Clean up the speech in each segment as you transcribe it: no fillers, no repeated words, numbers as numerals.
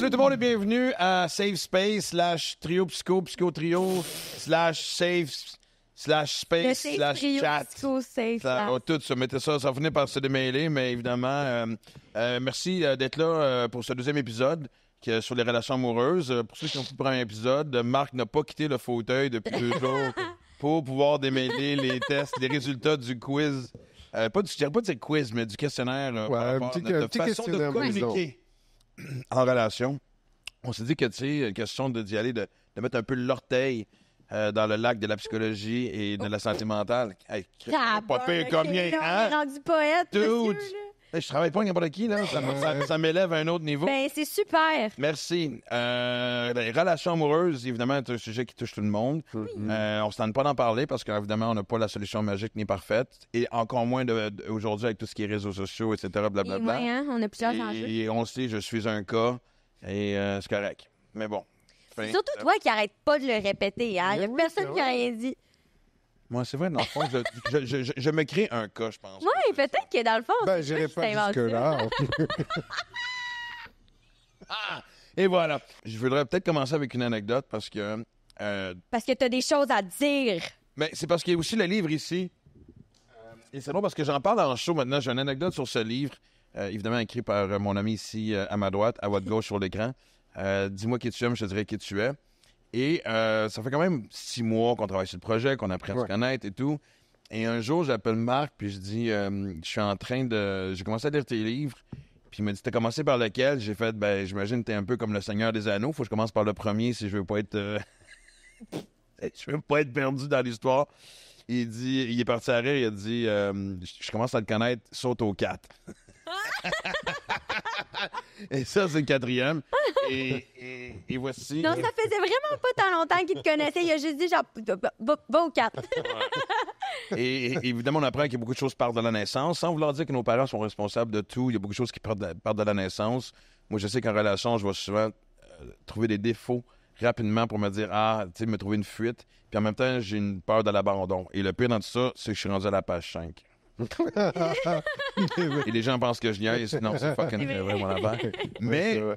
Salut tout le monde et bienvenue à Safe Space /Trio Psycho, Psycho Trio /Safe /Space /Chat. Tout ça, mettez ça, ça finit par se démêler, mais évidemment, merci d'être là pour ce deuxième épisode sur les relations amoureuses. Pour ceux qui ont fait le premier épisode, Marc n'a pas quitté le fauteuil depuis 2 jours pour pouvoir démêler les tests, les résultats du quiz. Je dirais pas de quiz, mais du questionnaire par rapport à notre façon de communiquer en relation. On s'est dit que, tu sais, question d'y aller, de mettre un peu l'orteil dans le lac de la psychologie et de la santé mentale. Hey, pas pire combien, hein? rendu poète, Dude! Hey, je travaille pas avec n'importe qui, là. Ça m'élève à un autre niveau. Ben, c'est super. Merci. Les relations amoureuses, évidemment, c'est un sujet qui touche tout le monde. On se tente pas d'en parler parce qu'évidemment, on n'a pas la solution magique ni parfaite. Et encore moins aujourd'hui avec tout ce qui est réseaux sociaux, etc., blablabla. Oui, hein, on a plusieurs enjeux. Et on sait, je suis un cas et c'est correct. Mais bon. C'est surtout toi qui arrête pas de le répéter, hein. Il y a personne qui a rien dit. Moi, c'est vrai, dans le fond, je me crée un cas, je pense. Oui, peut-être que dans le fond, Ben, j'irai pas jusque-là. Et voilà. Je voudrais peut-être commencer avec une anecdote parce que... Parce que t'as des choses à dire. Mais c'est parce qu'il y a aussi le livre ici. Et c'est drôle parce que j'en parle en show maintenant. J'ai une anecdote sur ce livre, évidemment écrit par mon ami ici à ma droite, à votre gauche sur l'écran. Dis-moi qui tu aimes, je te dirai qui tu es. Et ça fait quand même 6 mois qu'on travaille sur le projet, qu'on apprend à se connaître et tout. Et un jour, j'appelle Marc, puis je dis, je suis en train de... J'ai commencé à lire tes livres, puis il m'a dit, t'as commencé par lequel? J'ai fait, ben, j'imagine que t'es un peu comme le Seigneur des Anneaux. Faut que je commence par le premier si je veux pas être... je veux pas être perdu dans l'histoire. Il est parti à rire, il a dit, je commence à le connaître, saute au 4. Et ça, c'est le 4e. Et voici. Non, ça faisait vraiment pas tant longtemps qu'il te connaissait. Il a juste dit, genre, va au 4. Et évidemment, on apprend qu'il y a beaucoup de choses qui partent de la naissance. Sans vouloir dire que nos parents sont responsables de tout, il y a beaucoup de choses qui partent de la naissance. Moi, je sais qu'en relation, je vais souvent trouver des défauts rapidement pour me dire, tu sais, me trouver une fuite. Puis en même temps, j'ai une peur de l'abandon. Et le pire dans tout ça, c'est que je suis rendu à la page 5. Et les gens pensent que je niaise. Non, c'est fucking vrai, mon affaire. Mais je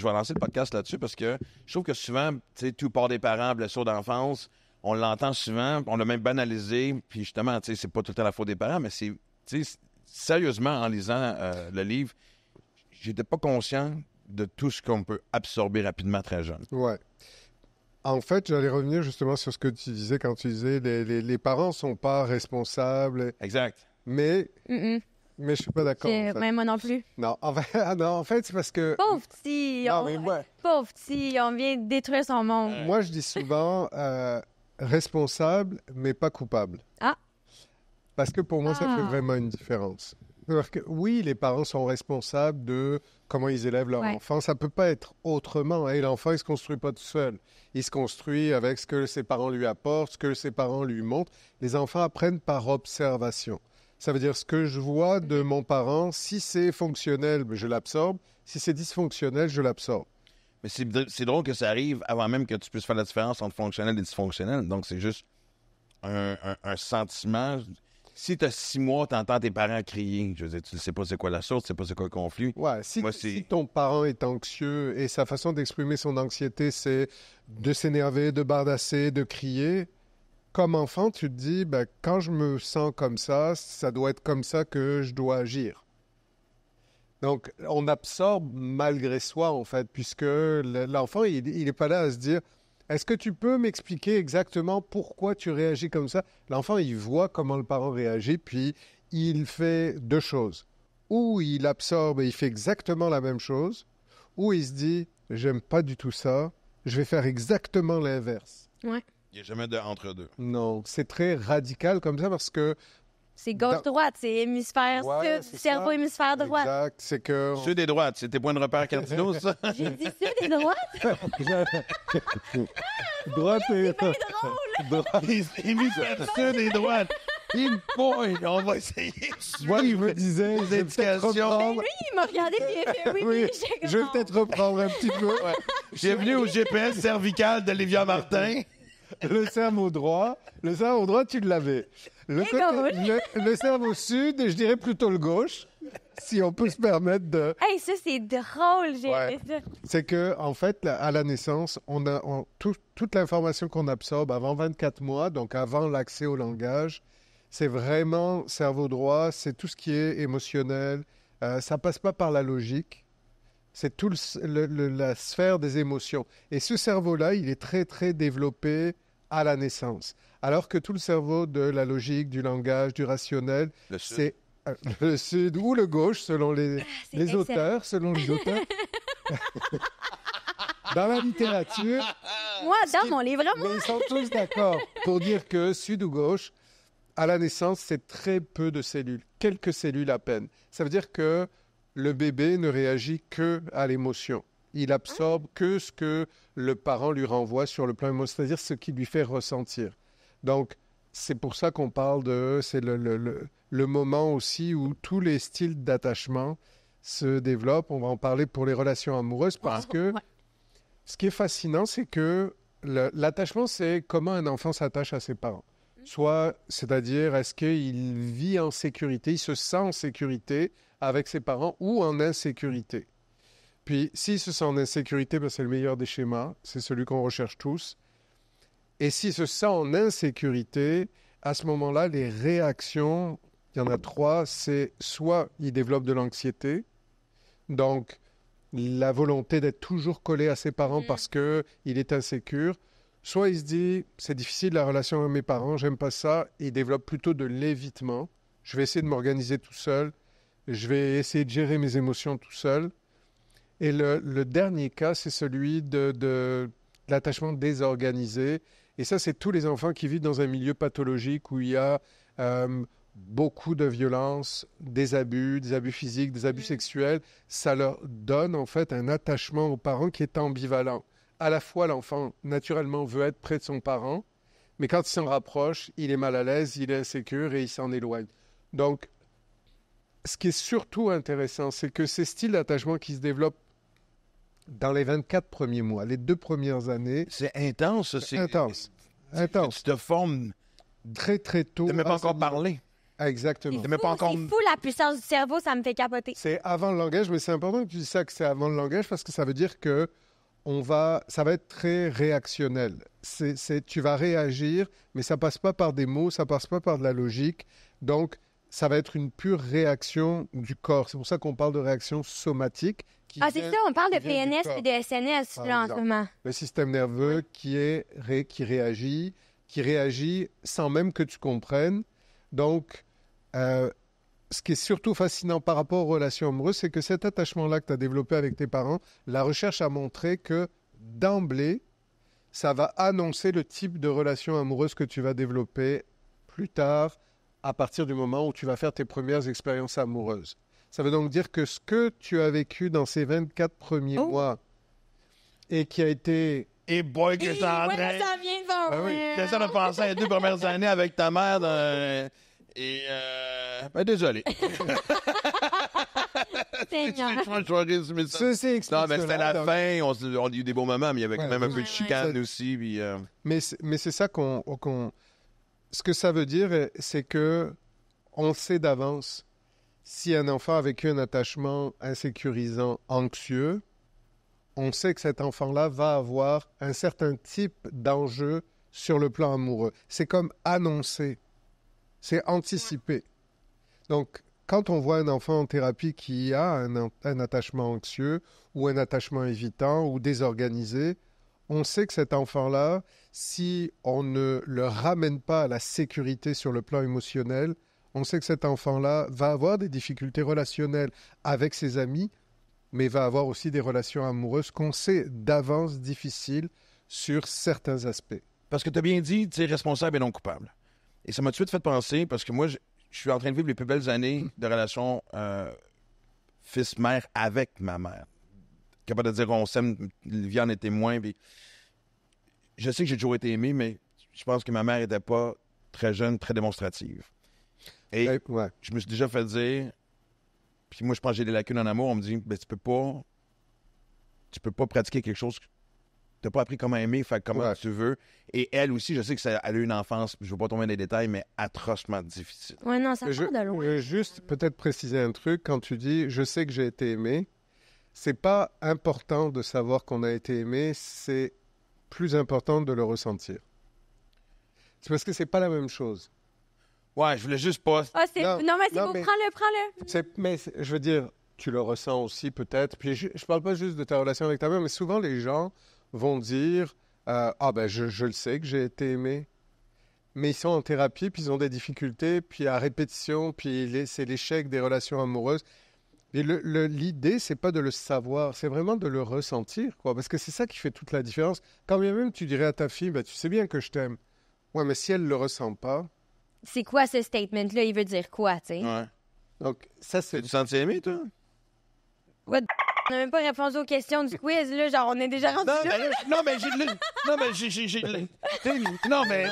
vais lancer le podcast là-dessus parce que je trouve que souvent, tu sais, tout part des parents, blessures d'enfance, on l'entend souvent, on l'a même banalisé, puis justement, tu sais, c'est pas tout le temps la faute des parents, mais c'est, tu sais, sérieusement, en lisant le livre, j'étais pas conscient de tout ce qu'on peut absorber rapidement très jeune. Ouais. En fait, j'allais revenir justement sur ce que tu disais quand tu disais les parents sont pas responsables. Exact. Mais je suis pas d'accord. En fait. Même moi non plus. Non, en fait, c'est parce que... Pauvre petit. Pauvre petit, on vient de détruire son monde. Moi, je dis souvent responsable, mais pas coupable. Ah. Parce que pour moi, ça fait vraiment une différence. C'est-à-dire que oui, les parents sont responsables de comment ils élèvent leur enfant. Ça ne peut pas être autrement. Hein. L'enfant, il ne se construit pas tout seul. Il se construit avec ce que ses parents lui apportent, ce que ses parents lui montrent. Les enfants apprennent par observation. Ça veut dire ce que je vois de mon parent, si c'est fonctionnel, je l'absorbe. Si c'est dysfonctionnel, je l'absorbe. Mais c'est drôle que ça arrive avant même que tu puisses faire la différence entre fonctionnel et dysfonctionnel. Donc, c'est juste un sentiment... Si tu as 6 mois, tu entends tes parents crier, je veux dire, tu ne sais pas c'est quoi la source, tu ne sais pas c'est quoi le conflit. Ouais, si ton parent est anxieux et sa façon d'exprimer son anxiété, c'est de s'énerver, de bardasser, de crier, comme enfant, tu te dis, ben, quand je me sens comme ça doit être comme ça que je dois agir. Donc, on absorbe malgré soi, en fait, puisque l'enfant, il n'est pas là à se dire... Est-ce que tu peux m'expliquer exactement pourquoi tu réagis comme ça? L'enfant, il voit comment le parent réagit, puis il fait 2 choses. Ou il absorbe et il fait exactement la même chose, ou il se dit, j'aime pas du tout ça, je vais faire exactement l'inverse. Ouais. Il n'y a jamais de entre-deux. Non, c'est très radical comme ça parce que... C'est gauche-droite, c'est hémisphère sud, cerveau hémisphère droite. Exact, c'est que... Sud et droite, c'est tes points de repère cardinaux, ça? J'ai dit sud et droite? Droite et... C'est bien drôle! Hémisphère sud et droite. Boy, on va essayer. Moi, je me disais, je vais peut-être reprendre... Lui, il m'a regardé et il a fait oui. Oui, J'étais je vais comme, peut-être reprendre un petit peu. Ouais. Bienvenue au GPS cervical d'Olivia Martin. Le cerveau droit, tu l'avais. Le cerveau sud, je dirais plutôt le gauche. si on peut se permettre de... Hey, ça, c'est drôle, j'ai aimé ça. C'est que, en fait, à la naissance, toute l'information qu'on absorbe avant 24 mois, donc avant l'accès au langage, c'est vraiment cerveau droit, c'est tout ce qui est émotionnel. Ça passe pas par la logique. C'est tout la sphère des émotions. Et ce cerveau-là, il est très, très développé à la naissance. Alors que tout le cerveau de la logique, du langage, du rationnel, c'est le sud ou le gauche, selon les auteurs. Dans la littérature... Moi, dans mon livre, mais ils sont tous d'accord pour dire que sud ou gauche, à la naissance, c'est très peu de cellules, quelques cellules à peine. Ça veut dire que le bébé ne réagit que à l'émotion. Il absorbe que ce que le parent lui renvoie sur le plan émotionnel, c'est-à-dire ce qui lui fait ressentir. Donc, c'est pour ça qu'on parle de... C'est le moment aussi où tous les styles d'attachement se développent. On va en parler pour les relations amoureuses parce que ce qui est fascinant, c'est que l'attachement, c'est comment un enfant s'attache à ses parents. Soit, c'est-à-dire, est-ce qu'il vit en sécurité, il se sent en sécurité avec ses parents ou en insécurité. Puis, s'il se sent en insécurité, ben, c'est le meilleur des schémas, c'est celui qu'on recherche tous. Et s'il se sent en insécurité, à ce moment-là, les réactions, il y en a 3, c'est soit il développe de l'anxiété, donc la volonté d'être toujours collé à ses parents parce qu'il est insécure, soit il se dit, c'est difficile la relation avec mes parents, j'aime pas ça, et il développe plutôt de l'évitement. Je vais essayer de m'organiser tout seul, je vais essayer de gérer mes émotions tout seul. Et le dernier cas, c'est celui de l'attachement désorganisé. Et ça, c'est tous les enfants qui vivent dans un milieu pathologique où il y a beaucoup de violence, des abus physiques, des abus sexuels. Ça leur donne en fait un attachement aux parents qui est ambivalent. À la fois, l'enfant, naturellement, veut être près de son parent, mais quand il s'en rapproche, il est mal à l'aise, il est insécure et il s'en éloigne. Donc, ce qui est surtout intéressant, c'est que ces styles d'attachement qui se développent dans les 24 premiers mois, les 2 premières années... C'est intense, ça. C'est intense. Tu te formes très, très tôt. Tu n'as même pas encore parlé. Exactement. C'est fou la puissance du cerveau, ça me fait capoter. C'est avant le langage, mais c'est important que tu dises ça, que c'est avant le langage, parce que ça veut dire que ça va être très réactionnel. Tu vas réagir, mais ça passe pas par des mots, ça passe pas par de la logique. Donc, ça va être une pure réaction du corps. C'est pour ça qu'on parle de réaction somatique. C'est ça, on parle de PNS et de SNS là, en ce moment. Le système nerveux qui réagit sans même que tu comprennes. Donc, ce qui est surtout fascinant par rapport aux relations amoureuses, c'est que cet attachement-là que tu as développé avec tes parents, la recherche a montré que d'emblée, ça va annoncer le type de relation amoureuse que tu vas développer plus tard, à partir du moment où tu vas faire tes premières expériences amoureuses. Ça veut donc dire que ce que tu as vécu dans ces 24 premiers mois et qui a été... Et boy, que j'étais en train... ça vient de voir. Ben oui, qu'est-ce qu'on a pensé les 2 premières années avec ta mère désolé. Non, mais c'était la fin. On a eu des beaux moments, mais il y avait quand même un peu de chicane aussi. Puis, Mais c'est ça Ce que ça veut dire, c'est que on sait d'avance si un enfant a vécu un attachement insécurisant, anxieux, on sait que cet enfant-là va avoir un certain type d'enjeu sur le plan amoureux. C'est comme annoncer. C'est anticiper. Donc, quand on voit un enfant en thérapie qui a un attachement anxieux ou un attachement évitant ou désorganisé, on sait que cet enfant-là, si on ne le ramène pas à la sécurité sur le plan émotionnel, on sait que cet enfant-là va avoir des difficultés relationnelles avec ses amis, mais va avoir aussi des relations amoureuses qu'on sait d'avance difficiles sur certains aspects. Parce que tu as bien dit, tu es responsable et non coupable. Et ça m'a tout de suite fait penser, parce que moi, je suis en train de vivre les plus belles années de relation fils-mère avec ma mère. Capable de dire on s'aime, Livia en est témoin. Puis je sais que j'ai toujours été aimé, mais je pense que ma mère n'était pas très jeune, très démonstrative. Et je me suis déjà fait dire, puis moi je pense que j'ai des lacunes en amour, on me dit, ben, tu peux pas pratiquer quelque chose t'as pas appris comment aimer, fait comment tu veux. Et elle aussi, je sais que elle a eu une enfance, je veux pas tomber dans les détails, mais atrocement difficile. Ouais, non, ça part de loin. Je veux juste peut-être préciser un truc. Quand tu dis « je sais que j'ai été aimé », c'est pas important de savoir qu'on a été aimé, c'est plus important de le ressentir. C'est parce que c'est pas la même chose. Ouais, je voulais juste pas... Non, mais c'est beau, prends-le. Mais je veux dire, tu le ressens aussi peut-être. Puis je parle pas juste de ta relation avec ta mère, mais souvent les gens vont dire je le sais que j'ai été aimé. Mais ils sont en thérapie, puis ils ont des difficultés, puis à répétition, puis c'est l'échec des relations amoureuses. Et l'idée, c'est pas de le savoir, c'est vraiment de le ressentir, quoi. Parce que c'est ça qui fait toute la différence. Quand bien même tu dirais à ta fille, tu sais bien que je t'aime. Ouais, mais si elle le ressent pas... C'est quoi ce statement-là? Il veut dire quoi, tu sais? Ouais. Donc, ça, c'est... Tu te sens aimé, toi? What? On n'a même pas répondu aux questions du quiz, là. Genre, on est déjà rendu là. Non, mais j'ai... Non, mais...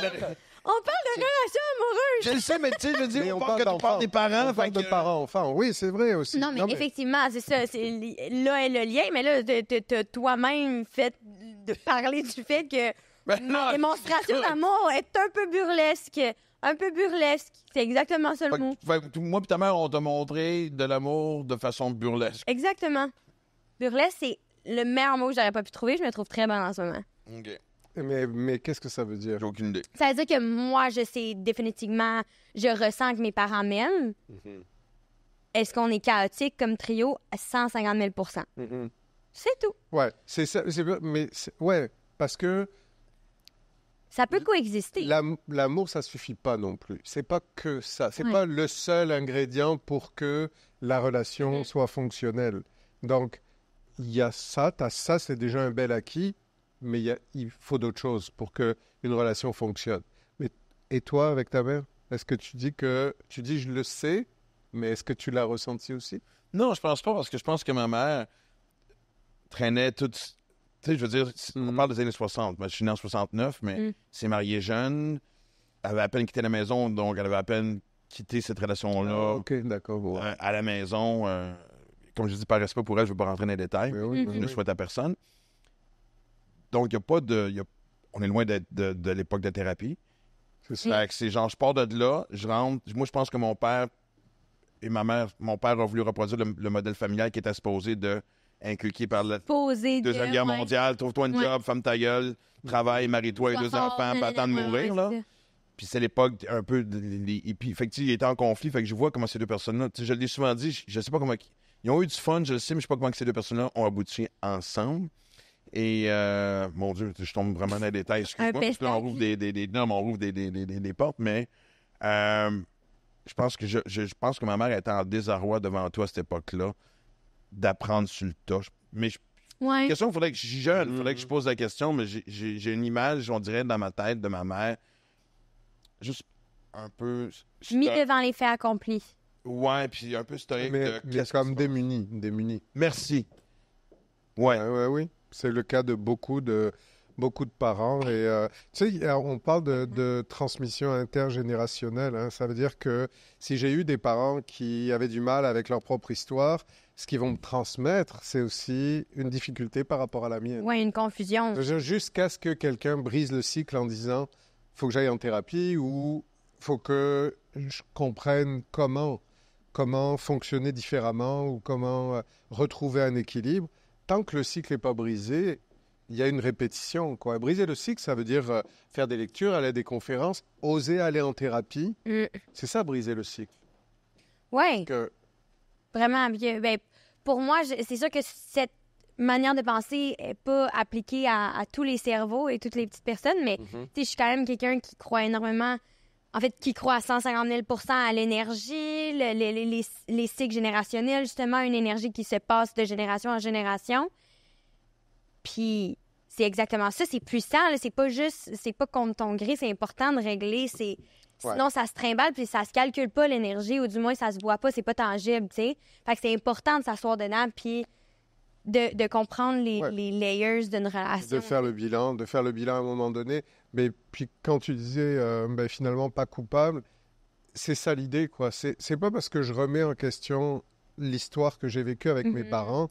On parle de relations amoureuses. Je le sais, mais tu sais, je veux dire, on parle des parents. On parle de parents-enfants. Oui, c'est vrai aussi. Non, mais effectivement, c'est ça. Là est le lien, mais là, t'as toi-même fait de parler du fait que la démonstration d'amour est un peu burlesque. Un peu burlesque. C'est exactement ça le mot. Moi et ta mère, on t'a montré de l'amour de façon burlesque. Exactement. Burlesque, c'est le meilleur mot que j'aurais pas pu trouver. Je me trouve très bonne en ce moment. OK. Mais qu'est-ce que ça veut dire? J'ai aucune idée. Ça veut dire que moi, je sais définitivement, je ressens que mes parents m'aiment. Mm-hmm. Est-ce qu'on est chaotique comme trio à 150 000 mm-hmm. C'est tout. Ouais, c'est ça. Ouais, parce que... Ça peut coexister. L'amour, ça suffit pas non plus. C'est pas que ça. C'est pas le seul ingrédient pour que la relation soit fonctionnelle. Donc, il y a ça. Ça, c'est déjà un bel acquis. Mais il faut d'autres choses pour qu'une relation fonctionne. Et toi, avec ta mère, est-ce que tu dis je le sais, mais est-ce que tu l'as ressenti aussi? Non, je pense pas, parce que je pense que ma mère traînait toute... Tu sais, je veux dire, on parle des années 60. Moi, je suis né en 69, mais s'est mariée jeune, elle avait à peine quitté la maison, donc elle avait à peine quitté cette relation-là. OK, d'accord. Bon. À la maison. Comme je dis, par respect pour elle, je ne veux pas rentrer dans les détails. Je ne souhaite à personne. Donc, il n'y a pas de... On est loin de l'époque de thérapie. C'est ça. Fait que c'est genre, je pars de là, je rentre... Moi, je pense que mon père et ma mère... Mon père a voulu reproduire le modèle familial qui était supposé de inculqué par la Deuxième Guerre mondiale. Trouve-toi une job, ferme ta gueule, travaille, marie-toi et 2 enfants, pas attendre de mourir, là. Puis c'est l'époque un peu des hippies. Fait que, il était en conflit, fait que je vois comment ces deux personnes-là... Je l'ai souvent dit, je sais pas comment... Ils ont eu du fun, je le sais, mais je sais pas comment ces deux personnes-là ont abouti ensemble. Et, mon Dieu, je tombe vraiment dans les détails, excuse-moi, parce que là, on rouvre on rouvre des portes, mais je pense que ma mère était en désarroi devant toi à cette époque-là, d'apprendre sur le tas. Mais la question, il faudrait que je suis jeune, il faudrait que je pose la question, mais j'ai une image, on dirait, dans ma tête de ma mère, juste un peu... Mis devant les faits accomplis. Ouais, puis un peu stoïque. Mais comme démunis. Merci. Ouais. Oui. C'est le cas de beaucoup de parents. Et tu sais, on parle de transmission intergénérationnelle. Hein. Ça veut dire que si j'ai eu des parents qui avaient du mal avec leur propre histoire, ce qu'ils vont me transmettre, c'est aussi une difficulté par rapport à la mienne. Oui, une confusion. Jusqu'à ce que quelqu'un brise le cycle en disant « faut que j'aille en thérapie » ou « faut que je comprenne comment fonctionner différemment ou comment retrouver un équilibre ». Tant que le cycle n'est pas brisé, il y a une répétition, quoi. Briser le cycle, ça veut dire faire des lectures, aller à des conférences, oser aller en thérapie. C'est ça, briser le cycle. Oui. Vraiment. Ben, pour moi, c'est sûr que cette manière de penser n'est pas appliquée à tous les cerveaux et toutes les petites personnes, mais je suis quand même quelqu'un qui croit énormément... En fait, qui croit à 150 000 % à l'énergie, les cycles générationnels, justement, une énergie qui se passe de génération en génération. Puis, c'est exactement ça. C'est puissant, là. C'est pas contre ton gré, c'est important de régler. Sinon, ça se trimballe, puis ça se calcule pas, l'énergie, ou du moins, ça se voit pas, c'est pas tangible, tu sais. Fait que c'est important de s'asseoir dedans, puis de comprendre les layers d'une relation. De faire le bilan à un moment donné. Mais puis quand tu disais finalement pas coupable, c'est ça l'idée, quoi. C'est pas parce que je remets en question l'histoire que j'ai vécue avec mes parents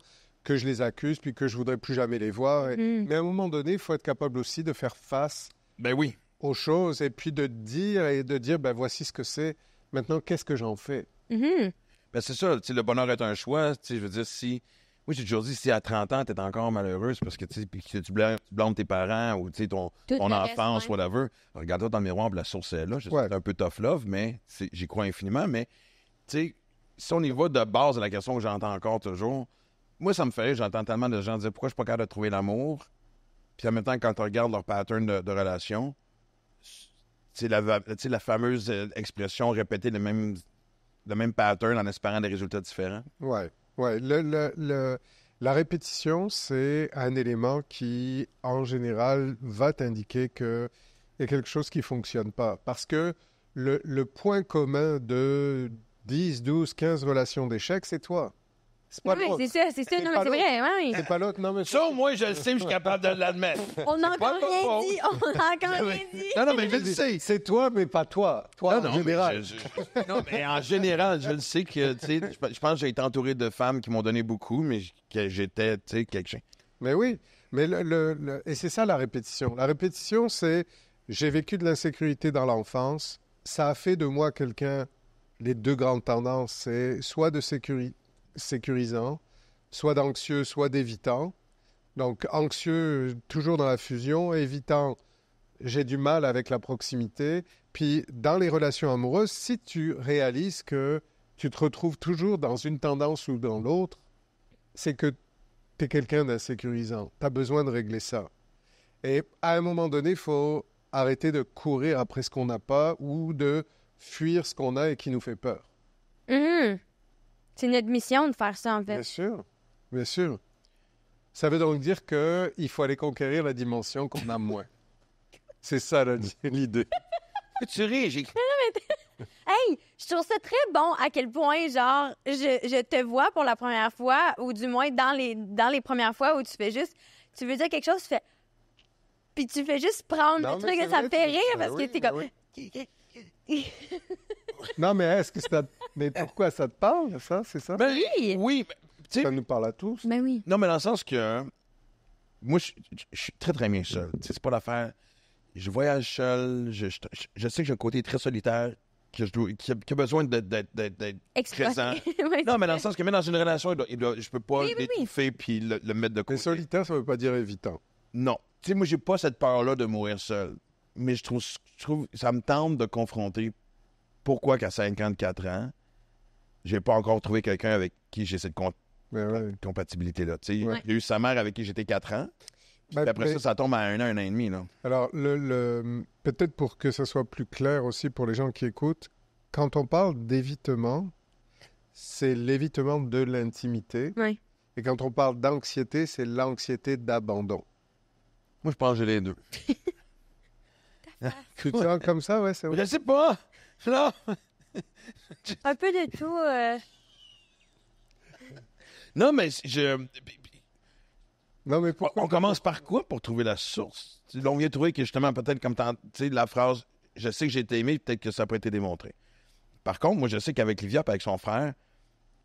que je les accuse, puis que je voudrais plus jamais les voir. Mais à un moment donné, il faut être capable aussi de faire face aux choses et puis de dire, ben voici ce que c'est. Maintenant, qu'est-ce que j'en fais? Ben c'est ça, le bonheur est un choix. Je veux dire, si... Moi, j'ai toujours dit, si à 30 ans, t'es encore malheureuse parce que tu blâmes tes parents ou ton enfance, whatever, regarde-toi dans le miroir, la source est là. C'est un peu tough love, mais j'y crois infiniment. Mais, si on y va de base à la question que j'entends encore toujours, moi, ça me fait rire, j'entends tellement de gens dire pourquoi je suis pas capable de trouver l'amour. Puis en même temps, quand tu regardes leur pattern de relation, c'est la fameuse expression répéter le même pattern en espérant des résultats différents. Ouais. La répétition, c'est un élément qui, en général, va t'indiquer qu'il y a quelque chose qui ne fonctionne pas. Parce que le point commun de 10, 12, 15 relations d'échecs, c'est toi. C'est pas l'autre. C'est ça. Non, mais c'est vrai. Oui. C'est pas l'autre. Non, mais ça, moi, je le sais, je suis capable de l'admettre. On n'a encore rien dit. Non, mais je le sais. C'est toi, mais pas toi. Toi, en général. Non, mais en général, je le sais que, je pense que j'ai été entouré de femmes qui m'ont donné beaucoup, mais que j'étais, quelque chose. Mais oui. Mais et c'est ça, la répétition. La répétition, c'est j'ai vécu de l'insécurité dans l'enfance. Ça a fait de moi quelqu'un... Les deux grandes tendances, c'est soit de sécurisant, soit d'anxieux, soit d'évitant. Donc, anxieux, toujours dans la fusion, évitant, j'ai du mal avec la proximité. Puis, dans les relations amoureuses, si tu réalises que tu te retrouves toujours dans une tendance ou dans l'autre, c'est que tu es quelqu'un d'insécurisant. Tu as besoin de régler ça. Et à un moment donné, il faut arrêter de courir après ce qu'on n'a pas ou de fuir ce qu'on a et qui nous fait peur. C'est notre mission de faire ça, en fait. Bien sûr, bien sûr. Ça veut donc dire qu'il faut aller conquérir la dimension qu'on a moins. C'est ça l'idée. Tu ris, Hey, je trouve ça très bon à quel point, genre, je te vois pour la première fois, ou du moins dans les premières fois où tu fais juste... Tu veux dire quelque chose, tu fais... Puis tu fais juste prendre le truc et ça me fait rire parce que t'es comme... Non, mais mais pourquoi ça te parle, ça? C'est ça? Ben, oui. Ça nous parle à tous. Ben oui. Non, mais dans le sens que... Moi, je suis très, très bien seul. C'est pas l'affaire... Je voyage seul. Je sais que j'ai un côté très solitaire qui a besoin d'être présent. Non, mais dans le sens que même dans une relation, je peux pas l'étouffer puis le mettre de côté. Mais solitaire, ça veut pas dire évitant. Non. Tu sais, moi, j'ai pas cette peur-là de mourir seul. Mais je trouve ça me tente de confronter pourquoi qu'à 54 ans, j'ai pas encore trouvé quelqu'un avec qui j'ai cette compatibilité-là. Tu sais, il y a eu sa mère avec qui j'étais 4 ans. Puis après ça tombe à 1 an, 1 an et demi. Là. Alors, peut-être pour que ça soit plus clair aussi pour les gens qui écoutent, quand on parle d'évitement, c'est l'évitement de l'intimité. Oui. Et quand on parle d'anxiété, c'est l'anxiété d'abandon. Moi, je pense que j'ai les deux. Tu te sens comme ça, ouais, c'est vrai. Je sais pas. Non. Un peu de tout. Non, mais Non, mais pourquoi? On commence par quoi pour trouver la source? On vient de trouver que justement, peut-être comme la phrase « Je sais que j'ai été aimé », peut-être que ça n'a pas été démontré. Par contre, moi, je sais qu'avec Livia et avec son frère,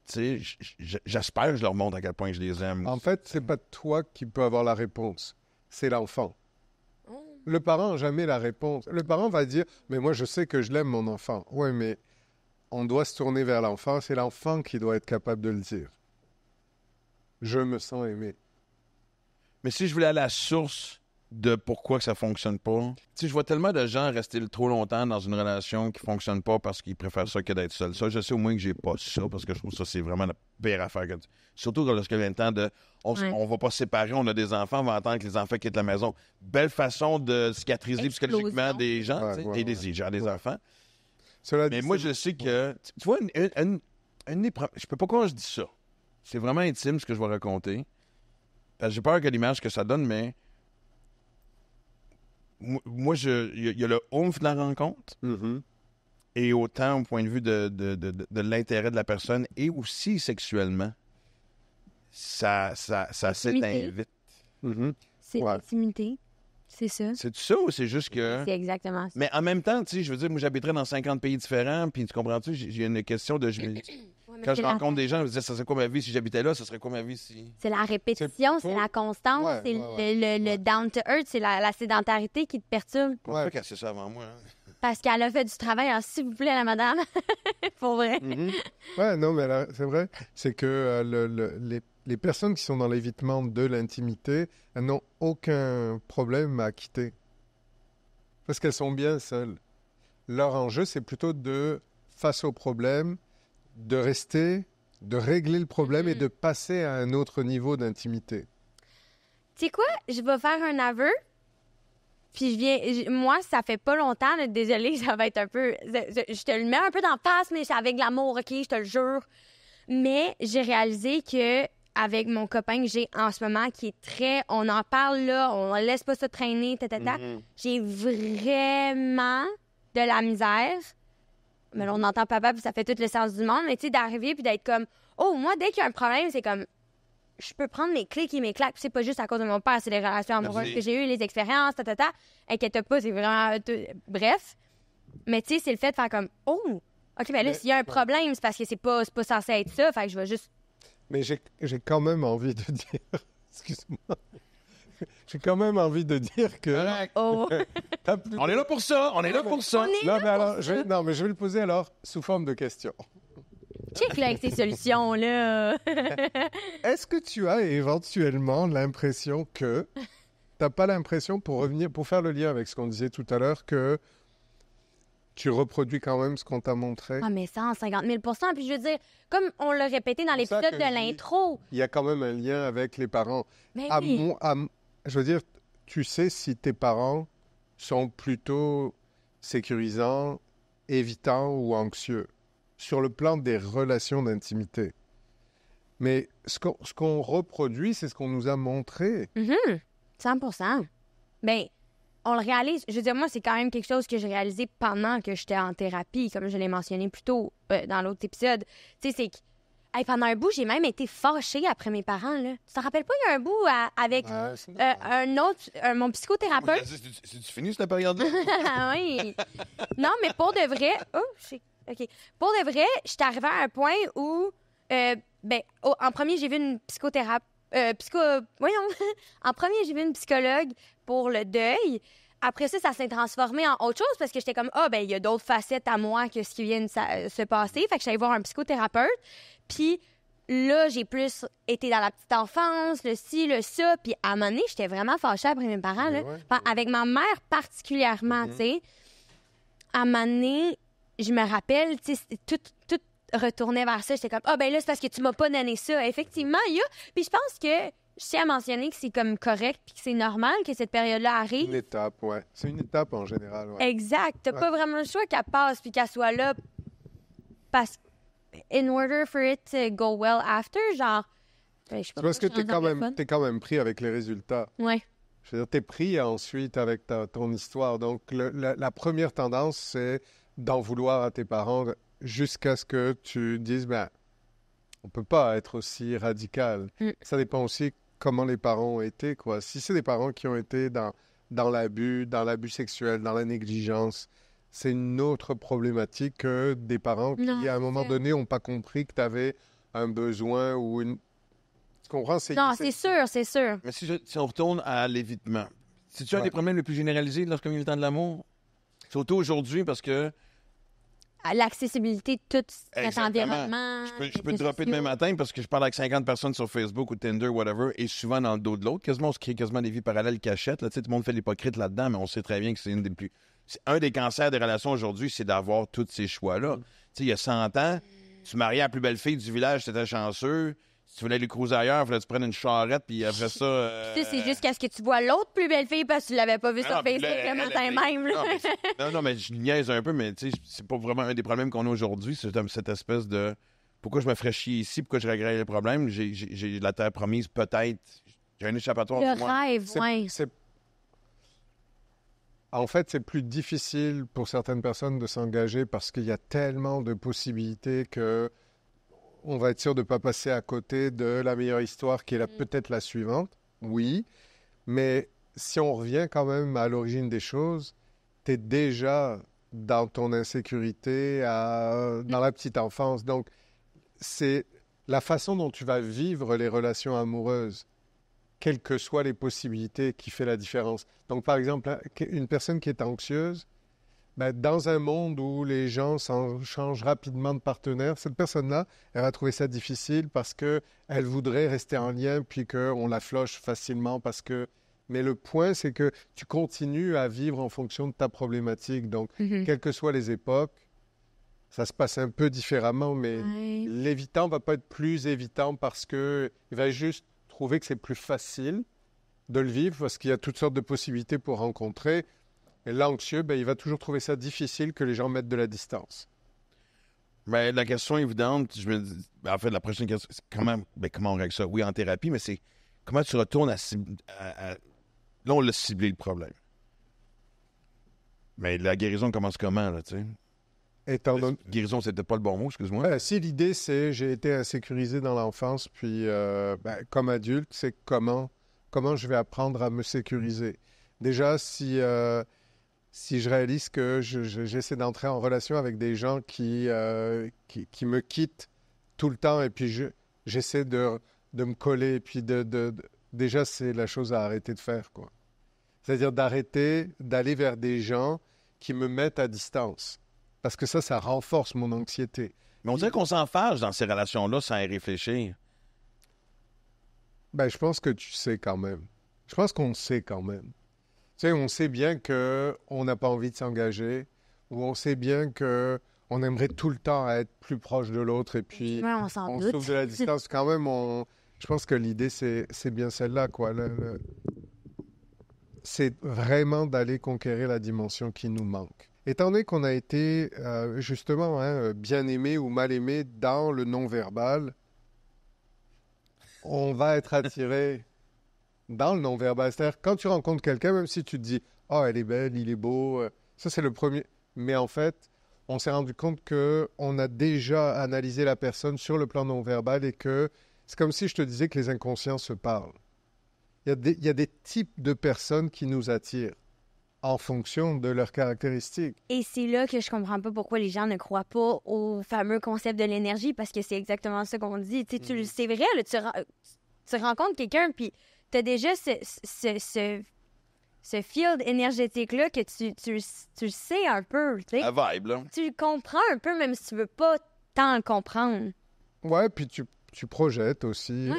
j'espère que je leur montre à quel point je les aime. En fait, c'est pas toi qui peux avoir la réponse. C'est l'enfant. Le parent n'a jamais la réponse. Le parent va dire « Mais moi, je sais que je l'aime, mon enfant. » Oui, mais on doit se tourner vers l'enfant. C'est l'enfant qui doit être capable de le dire. Je me sens aimé. Mais si je voulais aller à la source de pourquoi que ça fonctionne pas, je vois tellement de gens rester trop longtemps dans une relation qui fonctionne pas parce qu'ils préfèrent ça que d'être seul. Ça, je sais au moins que j'ai pas ça parce que je trouve que ça, c'est vraiment la pire affaire. Surtout lorsqu'il vient le temps de... On va pas se séparer, on a des enfants, on va attendre que les enfants quittent la maison. Belle façon de cicatriser psychologiquement des gens et des enfants. Mais moi, je sais que... Tu vois, je peux pas croire que je dis ça. C'est vraiment intime ce que je vais raconter. J'ai peur que l'image que ça donne, mais moi, il y a le oomph de la rencontre, et autant au point de vue de l'intérêt de la personne, et aussi sexuellement, ça s'éteint vite. C'est l'intimité, c'est ça. C'est ça ou c'est juste que... C'est exactement ça. Mais en même temps, tu sais, je veux dire, moi, j'habiterais dans 50 pays différents, puis tu comprends-tu, j'ai une question de... Quand je rencontre des gens, je me dis, ça serait quoi ma vie si j'habitais là? Ça serait quoi ma vie si... C'est la répétition, c'est la constance, c'est le down to earth, c'est la sédentarité qui te perturbe. Pourquoi qu'elle sait ça avant moi? Hein? Parce qu'elle a fait du travail, alors, s'il vous plaît, la madame. Pour vrai. Ouais, non, mais là, c'est vrai. C'est que les personnes qui sont dans l'évitement de l'intimité, elles n'ont aucun problème à quitter. Parce qu'elles sont bien seules. Leur enjeu, c'est plutôt face au problème, de rester, de régler le problème et de passer à un autre niveau d'intimité. Tu sais quoi? Je vais faire un aveu. Puis moi, ça fait pas longtemps, là, désolée, ça va être un peu... Je te le mets un peu d'en face, mais c'est avec l'amour, OK? Je te le jure. Mais j'ai réalisé que avec mon copain que j'ai en ce moment, qui est très... On en parle là, on laisse pas ça traîner, j'ai vraiment de la misère. Mais là, on entend papa, puis ça fait tout le sens du monde. Mais tu sais, d'arriver puis d'être comme... Oh, moi, dès qu'il y a un problème, c'est comme... Je peux prendre mes clics et mes claques. Puis c'est pas juste à cause de mon père, c'est les relations amoureuses que j'ai eues, les expériences, Inquiète pas, c'est vraiment... Bref. Mais tu sais, c'est le fait de faire comme... Oh, OK, ben là, s'il y a un problème, c'est parce que c'est pas censé être ça. Fait que je vais juste... Mais j'ai quand même envie de dire... Excuse-moi. J'ai quand même envie de dire que... Oh. On est là pour ça, on est là pour ça. Non, mais je vais le poser alors sous forme de question. Check là avec ces solutions-là. Est-ce que tu as éventuellement l'impression que... T'as pas l'impression, pour faire le lien avec ce qu'on disait tout à l'heure, que tu reproduis quand même ce qu'on t'a montré? Ah, mais 150 000 %. Puis je veux dire, comme on l'a répété dans l'épisode de l'intro... Il y a quand même un lien avec les parents. Mais oui. Je veux dire, tu sais si tes parents sont plutôt sécurisants, évitants ou anxieux sur le plan des relations d'intimité. Mais ce qu'on reproduit, c'est ce qu'on nous a montré. 100 %. Bien, on le réalise. Je veux dire, moi, c'est quand même quelque chose que j'ai réalisé pendant que j'étais en thérapie, comme je l'ai mentionné plus tôt dans l'autre épisode. Tu sais, c'est que pendant un bout, j'ai même été fâchée après mes parents. Là. Tu te rappelles pas, il y a un bout avec mon psychothérapeute. C'est fini, cette période-là? Oui. Non, mais pour de vrai... OK. Pour de vrai, je suis arrivée à un point où... en premier, j'ai vu une psychothérapeute. En premier, j'ai vu une psychologue pour le deuil. Après ça, ça s'est transformé en autre chose parce que j'étais comme, il y a d'autres facettes à moi que ce qui vient de se passer. Fait que j'allais voir un psychothérapeute. Puis là, j'ai plus été dans la petite enfance, le ci, le ça. Puis à un moment donné, j'étais vraiment fâchée après mes parents. Là. Avec ma mère particulièrement, tu sais. À un moment donné, je me rappelle, tu sais, tout retournait vers ça. J'étais comme, là, c'est parce que tu m'as pas donné ça. Effectivement, il y a... Puis je pense que je tiens à mentionner que c'est comme correct puis que c'est normal que cette période-là arrive. Une étape, ouais. C'est une étape en général, ouais. Exact. T'as pas vraiment le choix qu'elle passe puis qu'elle soit là parce in order for it to go well after, genre... Je sais pas. Parce que t'es quand même pris avec les résultats. Ouais. Je veux dire, t'es pris ensuite avec ton histoire. Donc, la première tendance, c'est d'en vouloir à tes parents jusqu'à ce que tu dises, on peut pas être aussi radical. Ça dépend aussi comment les parents ont été, quoi. Si c'est des parents qui ont été dans l'abus sexuel, dans la négligence, c'est une autre problématique que des parents qui, à un moment donné, n'ont pas compris que tu avais un besoin ou une... Tu comprends? Non, c'est sûr. Mais si on retourne à l'évitement, c'est-tu un des problèmes les plus généralisés lorsqu'on vit le temps de l'amour? Surtout aujourd'hui, parce que l'accessibilité de tout cet environnement. Je peux te dropper demain matin parce que je parle avec 50 personnes sur Facebook ou Tinder, whatever, et souvent dans le dos de l'autre. Quasiment, on se crée quasiment des vies parallèles cachettes. Là. Tout le monde fait l'hypocrite là-dedans, mais on sait très bien que c'est un des cancers des relations aujourd'hui, c'est d'avoir tous ces choix-là. Il y a 100 ans, tu mariais la plus belle fille du village, t'étais chanceux. Si tu voulais aller cruiser ailleurs, il fallait que tu prennes une charrette, puis après ça... c'est jusqu'à ce que tu vois l'autre plus belle fille parce que tu l'avais pas vue sur Facebook le matin même. Là. Non, mais je niaise un peu, mais c'est pas vraiment un des problèmes qu'on a aujourd'hui. C'est cette espèce de... Pourquoi je me ferais chier ici? Pourquoi je réglerais les problèmes? J'ai la terre promise, peut-être. J'ai un échappatoire pour moi. Le rêve, oui. En fait, c'est plus difficile pour certaines personnes de s'engager parce qu'il y a tellement de possibilités que... On va être sûr de ne pas passer à côté de la meilleure histoire qui est peut-être la suivante, oui. Mais si on revient quand même à l'origine des choses, tu es déjà dans ton insécurité, dans la petite enfance. Donc, c'est la façon dont tu vas vivre les relations amoureuses, quelles que soient les possibilités, qui fait la différence. Donc, par exemple, une personne qui est anxieuse, ben, dans un monde où les gens changent rapidement de partenaire, cette personne-là, elle va trouver ça difficile parce qu'elle voudrait rester en lien puis qu'on la floche facilement parce que... Mais le point, c'est que tu continues à vivre en fonction de ta problématique. Donc, quelles que soient les époques, ça se passe un peu différemment, mais l'évitant ne va pas être plus évitant parce qu'il va juste trouver que c'est plus facile de le vivre parce qu'il y a toutes sortes de possibilités pour rencontrer. Et l'anxieux, ben, il va toujours trouver ça difficile que les gens mettent de la distance. Ben, la question évidente, je me dis, en fait, la prochaine question, c'est comment on règle ça? Oui, en thérapie, mais c'est comment tu retournes à là, on l'a ciblé le problème. Mais la guérison commence comment, là, tu sais? Guérison, c'était pas le bon mot, excuse-moi. Si l'idée, c'est j'ai été insécurisé dans l'enfance, puis comme adulte, c'est comment je vais apprendre à me sécuriser. Déjà, si je réalise que j'essaie d'entrer en relation avec des gens qui me quittent tout le temps, et puis j'essaie de me coller, et puis déjà, c'est la chose à arrêter de faire, quoi. C'est-à-dire d'arrêter d'aller vers des gens qui me mettent à distance. Parce que ça renforce mon anxiété. Mais on dirait qu'on s'en fâche dans ces relations-là sans y réfléchir. Ben, je pense que tu sais quand même. Je pense qu'on sait quand même. Tu sais, on sait bien qu'on n'a pas envie de s'engager, ou on sait bien qu'on aimerait tout le temps être plus proche de l'autre, et puis on souffre de la distance. Quand même, je pense que l'idée, c'est bien celle-là, quoi. C'est vraiment d'aller conquérir la dimension qui nous manque. Étant donné qu'on a été, justement, bien aimé ou mal aimé dans le non-verbal, on va être attiré dans le non-verbal. C'est-à-dire, quand tu rencontres quelqu'un, même si tu te dis « Oh, elle est belle, il est beau », ça, c'est le premier. Mais en fait, on s'est rendu compte qu'on a déjà analysé la personne sur le plan non-verbal et que c'est comme si je te disais que les inconscients se parlent. Il y a des types de personnes qui nous attirent en fonction de leurs caractéristiques. Et c'est là que je comprends pas pourquoi les gens ne croient pas au fameux concept de l'énergie, parce que c'est exactement ça qu'on dit. C'est vrai, là, tu rencontres quelqu'un, puis tu as déjà ce field énergétique-là que tu sais un peu. La vibe, là. Tu le comprends un peu, même si tu veux pas tant le comprendre. Ouais, puis tu projettes aussi.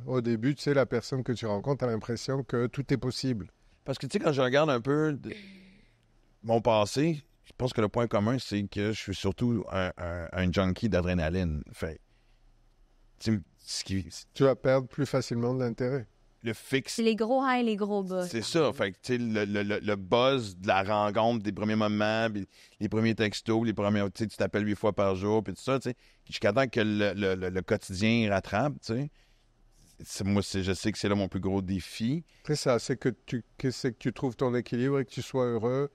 Au début, tu sais, la personne que tu rencontres a l'impression que tout est possible. Parce que, tu sais, quand je regarde un peu mon passé, je pense que le point commun, c'est que je suis surtout un junkie d'adrénaline. Fait, tu vas perdre plus facilement de l'intérêt. Le fixe. C'est les gros highs, les gros bas. C'est ça. Fait que, tu sais, le buzz de la rencontre, des premiers moments, puis les premiers textos, les premiers, tu t'appelles 8 fois par jour, puis tout ça, tu sais, jusqu'à temps que le quotidien rattrape, tu sais. Moi, je sais que c'est là mon plus gros défi. C'est ça, c'est que tu trouves ton équilibre et que tu sois heureux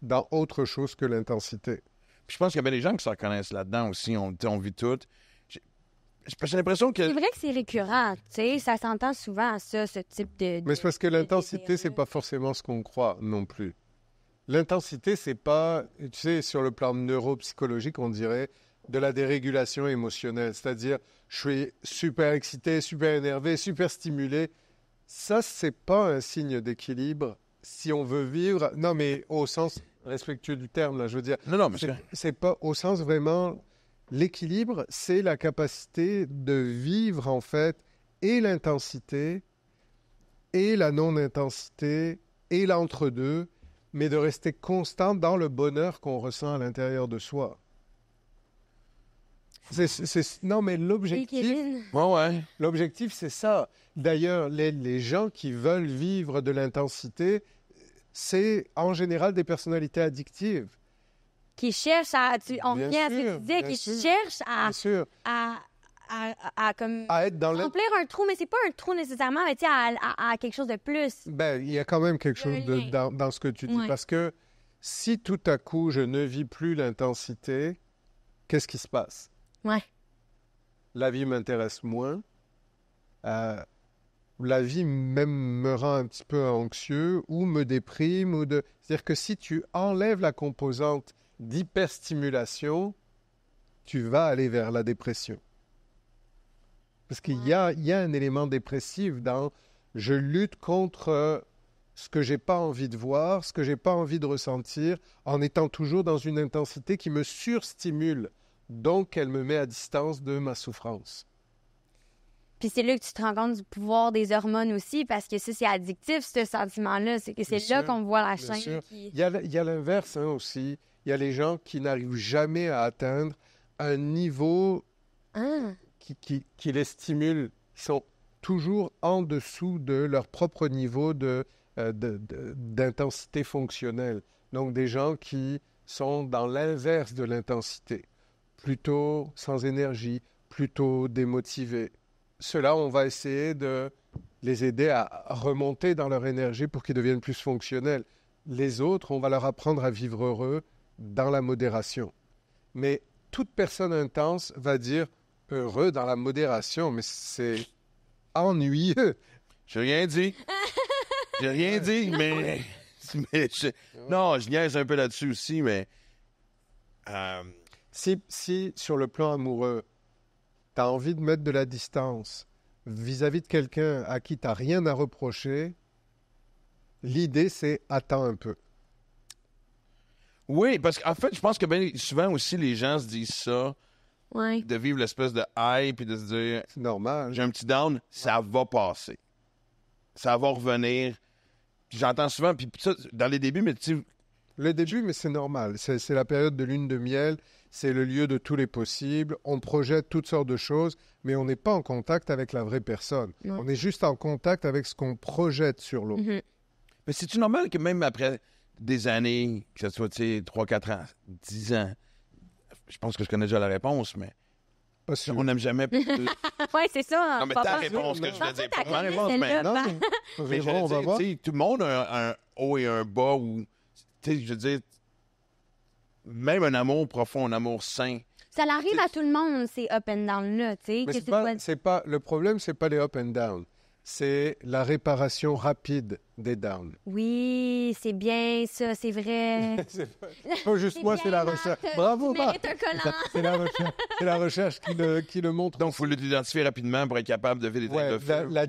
dans autre chose que l'intensité. Puis je pense qu'il y a bien des gens qui se reconnaissent là-dedans aussi. On vit tout. J'ai l'impression que... C'est vrai que c'est récurrent, tu sais, ça s'entend souvent, ça, ce type de... Mais c'est parce que l'intensité, c'est pas forcément ce qu'on croit non plus. L'intensité, c'est pas, tu sais, sur le plan neuropsychologique, on dirait de la dérégulation émotionnelle. C'est-à-dire, je suis super excité, super énervé, super stimulé. Ça, c'est pas un signe d'équilibre si on veut vivre... Non, mais au sens respectueux du terme, là, je veux dire. Non, mais c'est pas au sens vraiment... L'équilibre, c'est la capacité de vivre, en fait, et l'intensité, et la non-intensité, et l'entre-deux, mais de rester constant dans le bonheur qu'on ressent à l'intérieur de soi. Non, mais l'objectif... Ouais. L'objectif, c'est ça. D'ailleurs, les gens qui veulent vivre de l'intensité, c'est en général des personnalités addictives. Qui cherchent à... On revient à ce que tu disais, qui cherchent à comme être dans remplir un trou, mais c'est pas un trou nécessairement, mais tu sais, à quelque chose de plus. Ben, il y a quand même quelque chose dans ce que tu dis, parce que si tout à coup, je ne vis plus l'intensité, qu'est-ce qui se passe? Ouais. La vie m'intéresse moins. La vie même me rend un petit peu anxieux ou me déprime. C'est-à-dire que si tu enlèves la composante d'hyperstimulation, tu vas aller vers la dépression. Parce qu'il y a un élément dépressif dans « je lutte contre ce que j'ai pas envie de voir, ce que j'ai pas envie de ressentir, en étant toujours dans une intensité qui me surstimule. Donc, elle me met à distance de ma souffrance. » Puis c'est là que tu te rends compte du pouvoir des hormones aussi, parce que ça, c'est addictif, ce sentiment-là. C'est que c'est là qu'on voit la chaîne. Il y a l'inverse aussi. Il y a les gens qui n'arrivent jamais à atteindre un niveau qui les stimule. Ils sont toujours en dessous de leur propre niveau d'intensité fonctionnelle. Donc, des gens qui sont dans l'inverse de l'intensité, plutôt sans énergie, plutôt démotivés. Ceux-là, on va essayer de les aider à remonter dans leur énergie pour qu'ils deviennent plus fonctionnels. Les autres, on va leur apprendre à vivre heureux dans la modération. Mais toute personne intense va dire heureux dans la modération, mais c'est ennuyeux. J'ai rien dit. J'ai rien dit, mais non, je niaise un peu là-dessus aussi, mais... Si sur le plan amoureux, tu as envie de mettre de la distance vis-à-vis de quelqu'un à qui tu n'as rien à reprocher, l'idée, c'est attends un peu. Oui, parce qu'en fait, je pense que bien souvent aussi, les gens se disent ça, de vivre l'espèce de hype et de se dire... C'est normal. J'ai un petit down, ça va passer. Ça va revenir. Puis j'entends souvent, puis ça, dans les débuts, mais tu sais... Le début, mais c'est normal. C'est la période de lune de miel. C'est le lieu de tous les possibles. On projette toutes sortes de choses, mais on n'est pas en contact avec la vraie personne. Non. On est juste en contact avec ce qu'on projette sur l'autre. Mm-hmm. Mais c'est-tu normal que même après des années, que ce soit 3, 4 ans, 10 ans, je pense que je connais déjà la réponse, mais on n'aime jamais... Oui, c'est ça. Non, mais ta réponse que je veux dire. Pour ma réponse, mais non. Mais on va voir. Tout le monde a un haut et un bas où, tu sais, je veux dire... Même un amour profond, un amour sain. Ça arrive à tout le monde, ces up and down-là, tu sais. Mais le problème, c'est pas les up and down. C'est la réparation rapide des downs. Oui, c'est bien ça, c'est vrai. C'est pas juste moi, c'est la recherche. Bravo, Marc. C'est la recherche qui le montre. Donc, il faut l'identifier rapidement pour être capable de vivre des traits de feu, la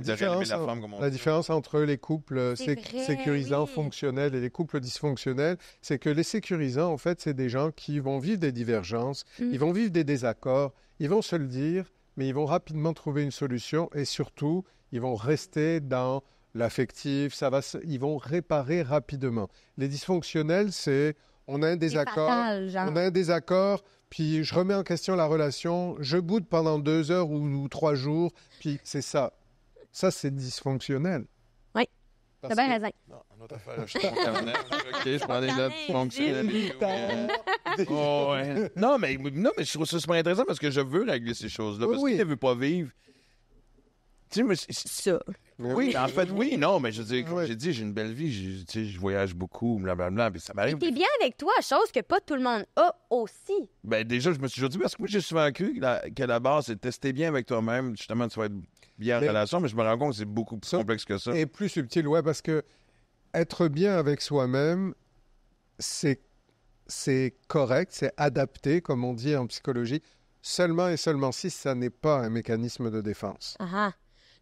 différence entre les couples sécurisants, fonctionnels et les couples dysfonctionnels, c'est que les sécurisants, en fait, c'est des gens qui vont vivre des divergences, ils vont vivre des désaccords, ils vont se le dire, mais ils vont rapidement trouver une solution et surtout, ils vont rester dans l'affectif, ils vont réparer rapidement. Les dysfonctionnels, c'est on a un désaccord, puis je remets en question la relation, je boude pendant 2 heures ou 3 jours, puis c'est ça. Ça, c'est dysfonctionnel. Oui, t'as bien raison. Non, une autre affaire, je suis OK, je prends des notes fonctionnelles. Non, mais je trouve ça super intéressant parce que je veux régler ces choses-là. Parce que si tu ne veux pas vivre... Tu sais, mais c'est ça. Oui, en fait, oui, non, mais je veux dire, comme j'ai dit, j'ai une belle vie, je voyage beaucoup, blablabla, puis ça m'arrive. T'es bien avec toi, chose que pas tout le monde a aussi. Ben déjà, je me suis toujours dit, parce que moi, j'ai souvent cru que la base, c'est de tester bien avec toi-même, justement, tu vas être bien en relation, mais je me rends compte que c'est beaucoup plus complexe que ça. Et plus subtil, ouais, parce que être bien avec soi-même, c'est correct, c'est adapté, comme on dit en psychologie, seulement et seulement si ça n'est pas un mécanisme de défense.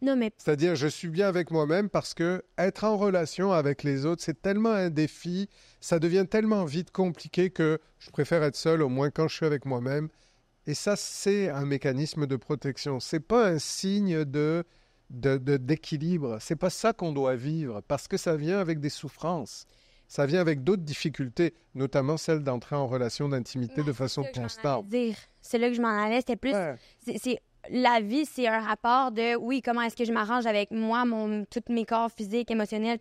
Non, mais... C'est-à-dire, je suis bien avec moi-même parce que être en relation avec les autres, c'est tellement un défi, ça devient tellement vite compliqué que je préfère être seul, au moins quand je suis avec moi-même. Et ça, c'est un mécanisme de protection. C'est pas un signe d'équilibre. C'est pas ça qu'on doit vivre parce que ça vient avec des souffrances. Ça vient avec d'autres difficultés, notamment celle d'entrer en relation d'intimité de façon constante. C'est là que je m'en allais. C'était plus... Ouais. La vie, c'est un rapport de, oui, comment est-ce que je m'arrange avec moi, tous mes corps physiques, émotionnels,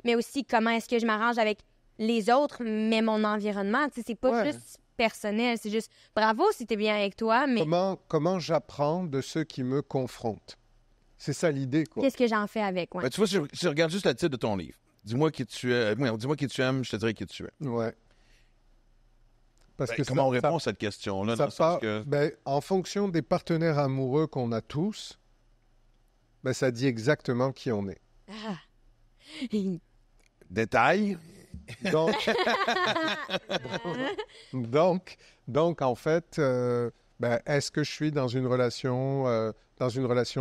mais aussi comment est-ce que je m'arrange avec les autres, mais mon environnement. Tu sais, c'est pas juste personnel, c'est juste bravo si t'es bien avec toi, mais... Comment j'apprends de ceux qui me confrontent? C'est ça l'idée, quoi. Qu'est-ce que j'en fais avec, ouais. Ben, tu vois, si je regarde juste le titre de ton livre, dis-moi qui tu aimes, je te dirai qui tu es. Ouais. Parce que comment on répond à cette question-là? En fonction des partenaires amoureux qu'on a tous, ça dit exactement qui on est. Détail? Donc en fait, ben, est-ce que je suis dans une relation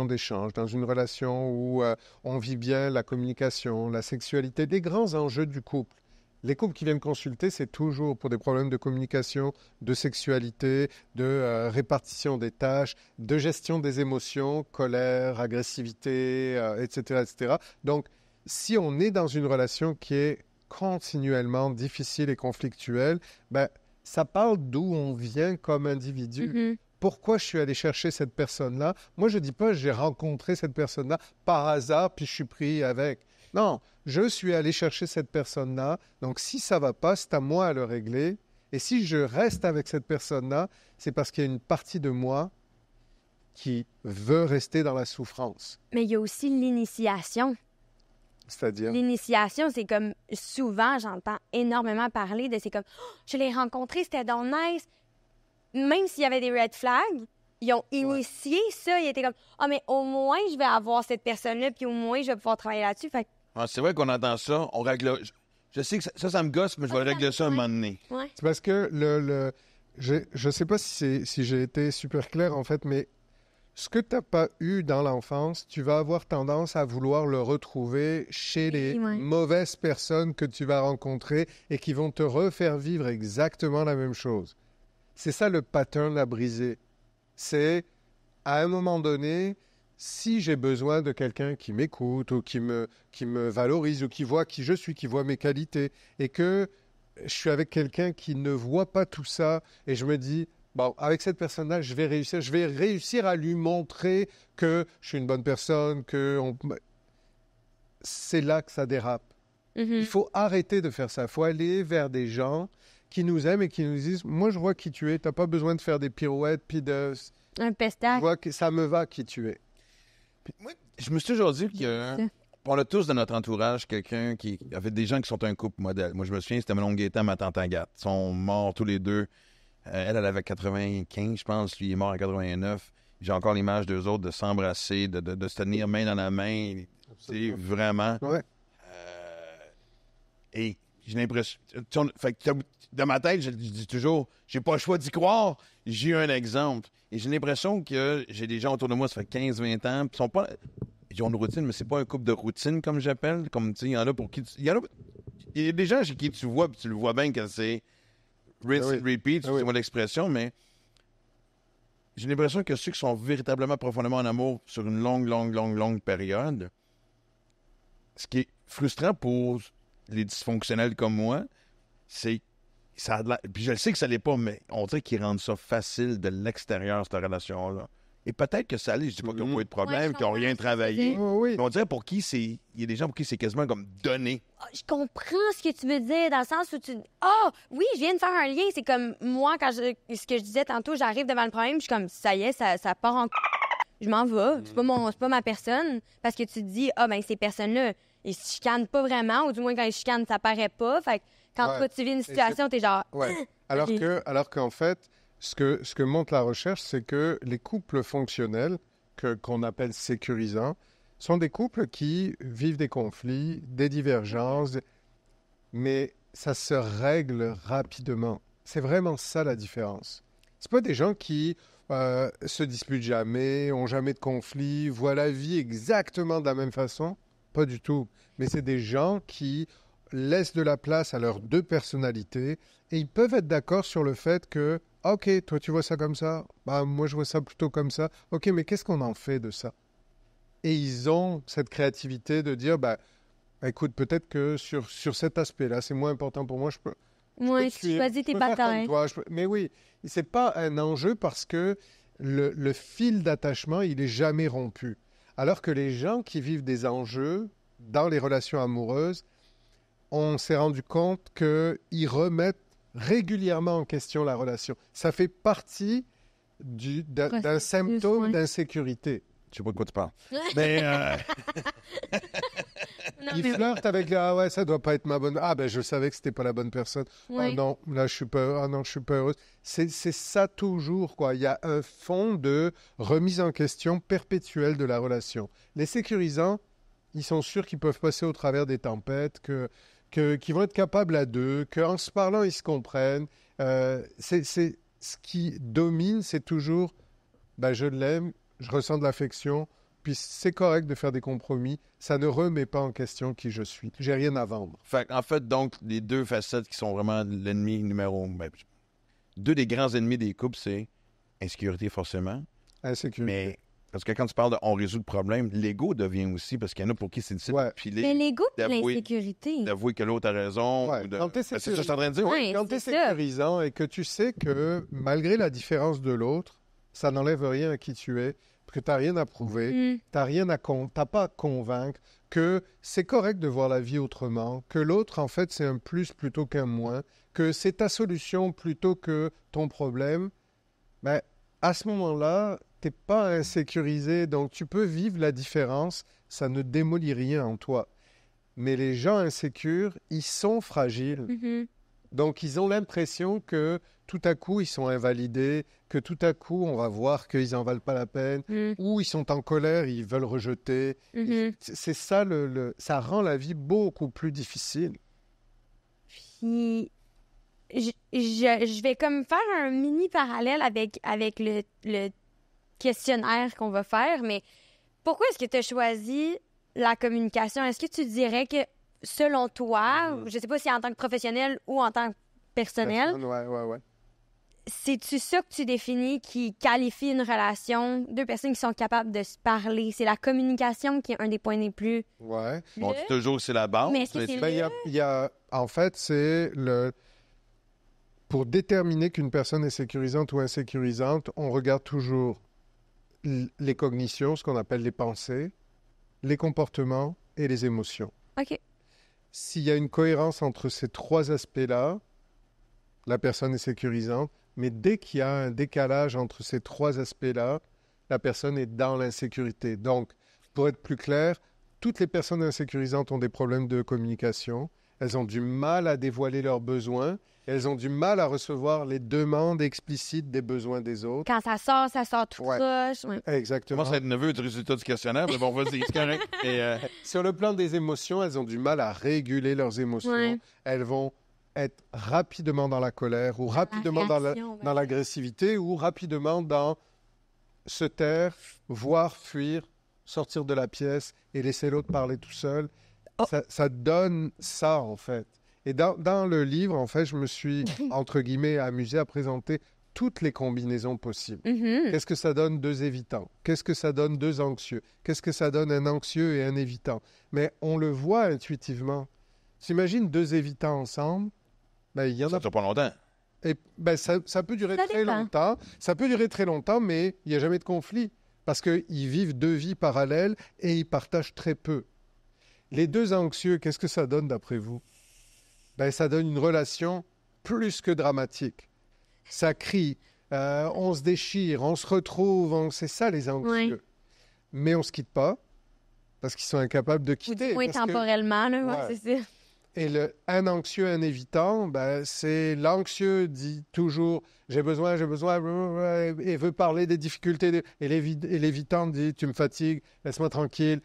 d'échange, dans une relation où on vit bien la communication, la sexualité, des grands enjeux du couple. Les couples qui viennent consulter, c'est toujours pour des problèmes de communication, de sexualité, de répartition des tâches, de gestion des émotions, colère, agressivité, etc., etc. Donc, si on est dans une relation qui est continuellement difficile et conflictuelle, ben, ça parle d'où on vient comme individu. Mm-hmm. Pourquoi je suis allé chercher cette personne-là? Moi, je ne dis pas j'ai rencontré cette personne-là par hasard, puis je suis pris avec. Non, je suis allé chercher cette personne-là. Donc, si ça ne va pas, c'est à moi à le régler. Et si je reste avec cette personne-là, c'est parce qu'il y a une partie de moi qui veut rester dans la souffrance. Mais il y a aussi l'initiation. C'est-à-dire? L'initiation, c'est comme souvent, j'entends énormément parler de c'est comme je l'ai rencontré, c'était donc nice. Même s'il y avait des red flags, ils ont initié ça. Ils étaient comme mais au moins je vais avoir cette personne-là, puis au moins je vais pouvoir travailler là-dessus. Fait... c'est vrai qu'on entend ça, on règle. Je sais que ça me gosse, mais je vais régler ça un moment donné. Ouais. C'est parce que je sais pas si j'ai été super clair en fait, mais ce que tu n'as pas eu dans l'enfance, tu vas avoir tendance à vouloir le retrouver chez les mauvaises personnes que tu vas rencontrer et qui vont te refaire vivre exactement la même chose. C'est ça le pattern à briser. C'est, à un moment donné, si j'ai besoin de quelqu'un qui m'écoute ou qui me valorise ou qui voit qui je suis, qui voit mes qualités, et que je suis avec quelqu'un qui ne voit pas tout ça, et je me dis... Bon, avec cette personne-là, je vais réussir à lui montrer que je suis une bonne personne, c'est là que ça dérape. Mm-hmm. Il faut arrêter de faire ça. Il faut aller vers des gens qui nous aiment et qui nous disent « Moi, je vois qui tu es. Tu n'as pas besoin de faire des pirouettes puis de... Un pestac. Je vois que ça me va qui tu es. » Moi, je me suis toujours dit qu'on a tous dans notre entourage quelqu'un qui avait des gens qui sont un couple modèle. Moi, je me souviens, c'était Manon Gaétan, ma tante Agathe. Ils sont morts tous les deux. Elle avait 95, je pense. Lui, il est mort en 89. J'ai encore l'image d'eux autres de s'embrasser, de se tenir main dans la main. C'est vraiment... Ouais. Et j'ai l'impression... Dans ma tête, je dis toujours, j'ai pas le choix d'y croire. J'ai eu un exemple. Et j'ai l'impression que j'ai des gens autour de moi, ça fait 15-20 ans, ils sont pas... Ils ont une routine, mais c'est pas un couple de routine, comme j'appelle. Comme, tu sais, il y en a pour qui... Il y a des gens chez qui tu vois, puis tu le vois bien que c'est... Rinse and repeat, c'est mon expression, mais j'ai l'impression que ceux qui sont véritablement profondément en amour sur une longue période, ce qui est frustrant pour les dysfonctionnels comme moi, c'est ça a de puis je le sais que ça l'est pas, mais on dirait qu'ils rendent ça facile de l'extérieur, cette relation-là. Et peut-être que ça allait, je dis pas qu'ils n'ont pas eu de problème, qu'ils n'ont rien travaillé. Mais on dirait pour qui c'est... Il y a des gens pour qui c'est quasiment comme donné. Je comprends ce que tu veux dire, dans le sens où tu... oui, je viens de faire un lien. C'est comme moi, ce que je disais tantôt, j'arrive devant le problème, je suis comme, ça y est, ça part en... Je m'en vais. C'est pas ma personne. Parce que tu te dis, ces personnes-là, ils se chicanent pas vraiment, ou du moins quand ils se chicanent, ça paraît pas. Fait que quand toi, tu vis une situation, t'es genre... Ouais. Alors qu'en fait... Ce que montre la recherche, c'est que les couples fonctionnels, qu'on appelle sécurisants, sont des couples qui vivent des conflits, des divergences, mais ça se règle rapidement. C'est vraiment ça la différence. C'est pas des gens qui se disputent jamais, ont jamais de conflits, voient la vie exactement de la même façon. Pas du tout. Mais c'est des gens qui laissent de la place à leurs deux personnalités et ils peuvent être d'accord sur le fait que OK, toi tu vois ça comme ça, moi je vois ça plutôt comme ça. OK, mais qu'est-ce qu'on en fait de ça? Et ils ont cette créativité de dire, écoute, peut-être que sur cet aspect-là, c'est moins important pour moi, je peux... Oui, tu choisis tes batailles. Mais oui, c'est pas un enjeu parce que le fil d'attachement, il est jamais rompu. Alors que les gens qui vivent des enjeux dans les relations amoureuses, on s'est rendu compte qu'ils remettent régulièrement en question la relation. Ça fait partie d'un symptôme d'insécurité. Je sais pas de quoi tu parles. Mais... Il flirte avec ça doit pas être ma bonne... je savais que c'était pas la bonne personne. Oui. Non, là, je suis pas... je suis pas heureuse. C'est ça toujours, quoi. Il y a un fond de remise en question perpétuelle de la relation. Les sécurisants, ils sont sûrs qu'ils peuvent passer au travers des tempêtes, qu'ils vont être capables à deux, qu'en se parlant, ils se comprennent. C'est ce qui domine, c'est toujours je l'aime, je ressens de l'affection, puis c'est correct de faire des compromis. Ça ne remet pas en question qui je suis. J'ai rien à vendre. En fait, donc, les deux facettes qui sont vraiment l'ennemi numéro... deux des grands ennemis des couples, c'est insécurité, forcément. Insécurité. Mais parce que quand tu parles de « on résout le problème », l'ego devient aussi, parce qu'il y en a pour qui c'est difficile de piler. Mais l'ego et l'insécurité. D'avouer que l'autre a raison. Ouais. Quand t'es c'est ça que je suis en train de dire. Quand tu es sécurisant et que tu sais que malgré la différence de l'autre, ça n'enlève rien à qui tu es, que tu n'as rien à prouver, tu n'as pas à convaincre, que c'est correct de voir la vie autrement, que l'autre, en fait, c'est un plus plutôt qu'un moins, que c'est ta solution plutôt que ton problème, à ce moment-là, tu n'es pas insécurisé, donc tu peux vivre la différence, ça ne démolit rien en toi. Mais les gens insécures, ils sont fragiles. Mm-hmm. Donc, ils ont l'impression que tout à coup, ils sont invalidés, que tout à coup, on va voir qu'ils n'en valent pas la peine, ou ils sont en colère, ils veulent rejeter. C'est ça, ça rend la vie beaucoup plus difficile. Puis, je vais comme faire un mini parallèle avec le questionnaire qu'on va faire, mais pourquoi est-ce que tu as choisi la communication? Est-ce que tu dirais que, selon toi, je ne sais pas si en tant que professionnel ou en tant que personnel, ouais. c'est-tu ça que tu définis qui qualifie une relation, deux personnes qui sont capables de se parler? C'est la communication qui est un des points les plus... Ouais. Bon, toujours, c'est la base. Mais est-ce que c'est en fait, c'est pour déterminer qu'une personne est sécurisante ou insécurisante, on regarde toujours les cognitions, ce qu'on appelle les pensées, les comportements et les émotions. OK. S'il y a une cohérence entre ces trois aspects-là, la personne est sécurisante. Mais dès qu'il y a un décalage entre ces trois aspects-là, la personne est dans l'insécurité. Donc, pour être plus clair, toutes les personnes insécurisantes ont des problèmes de communication. Elles ont du mal à dévoiler leurs besoins. Elles ont du mal à recevoir les demandes explicites des besoins des autres. Quand ça sort tout croche. Ouais. Exactement. Moi, ça va être nerveux du résultat du questionnaire, mais bon, vas-y, c'est correct. Sur le plan des émotions, elles ont du mal à réguler leurs émotions. Ouais. Elles vont être rapidement dans la colère ou rapidement dans l'agressivité ou rapidement dans se taire, voire fuir, sortir de la pièce et laisser l'autre parler tout seul. Ça donne ça, en fait. Et dans le livre, en fait, je me suis, entre guillemets, amusé à présenter toutes les combinaisons possibles. Qu'est-ce que ça donne deux évitants? Qu'est-ce que ça donne deux anxieux? Qu'est-ce que ça donne un anxieux et un évitant? Mais on le voit intuitivement. T'imagines deux évitants ensemble? Il y en a... Ça dure pas longtemps. Et, ça peut durer très longtemps. Ça peut durer très longtemps, mais il n'y a jamais de conflit. Parce qu'ils vivent deux vies parallèles et ils partagent très peu. Les deux anxieux, qu'est-ce que ça donne d'après vous? Ça donne une relation plus que dramatique. Ça crie, on se déchire, on se retrouve, c'est ça les anxieux. Oui. Mais on ne se quitte pas, parce qu'ils sont incapables de quitter. Oui, temporellement, là, c'est ça. Et un anxieux, un évitant, c'est l'anxieux dit toujours « j'ai besoin » et veut parler des difficultés. Et l'évitant dit « tu me fatigues, laisse-moi tranquille »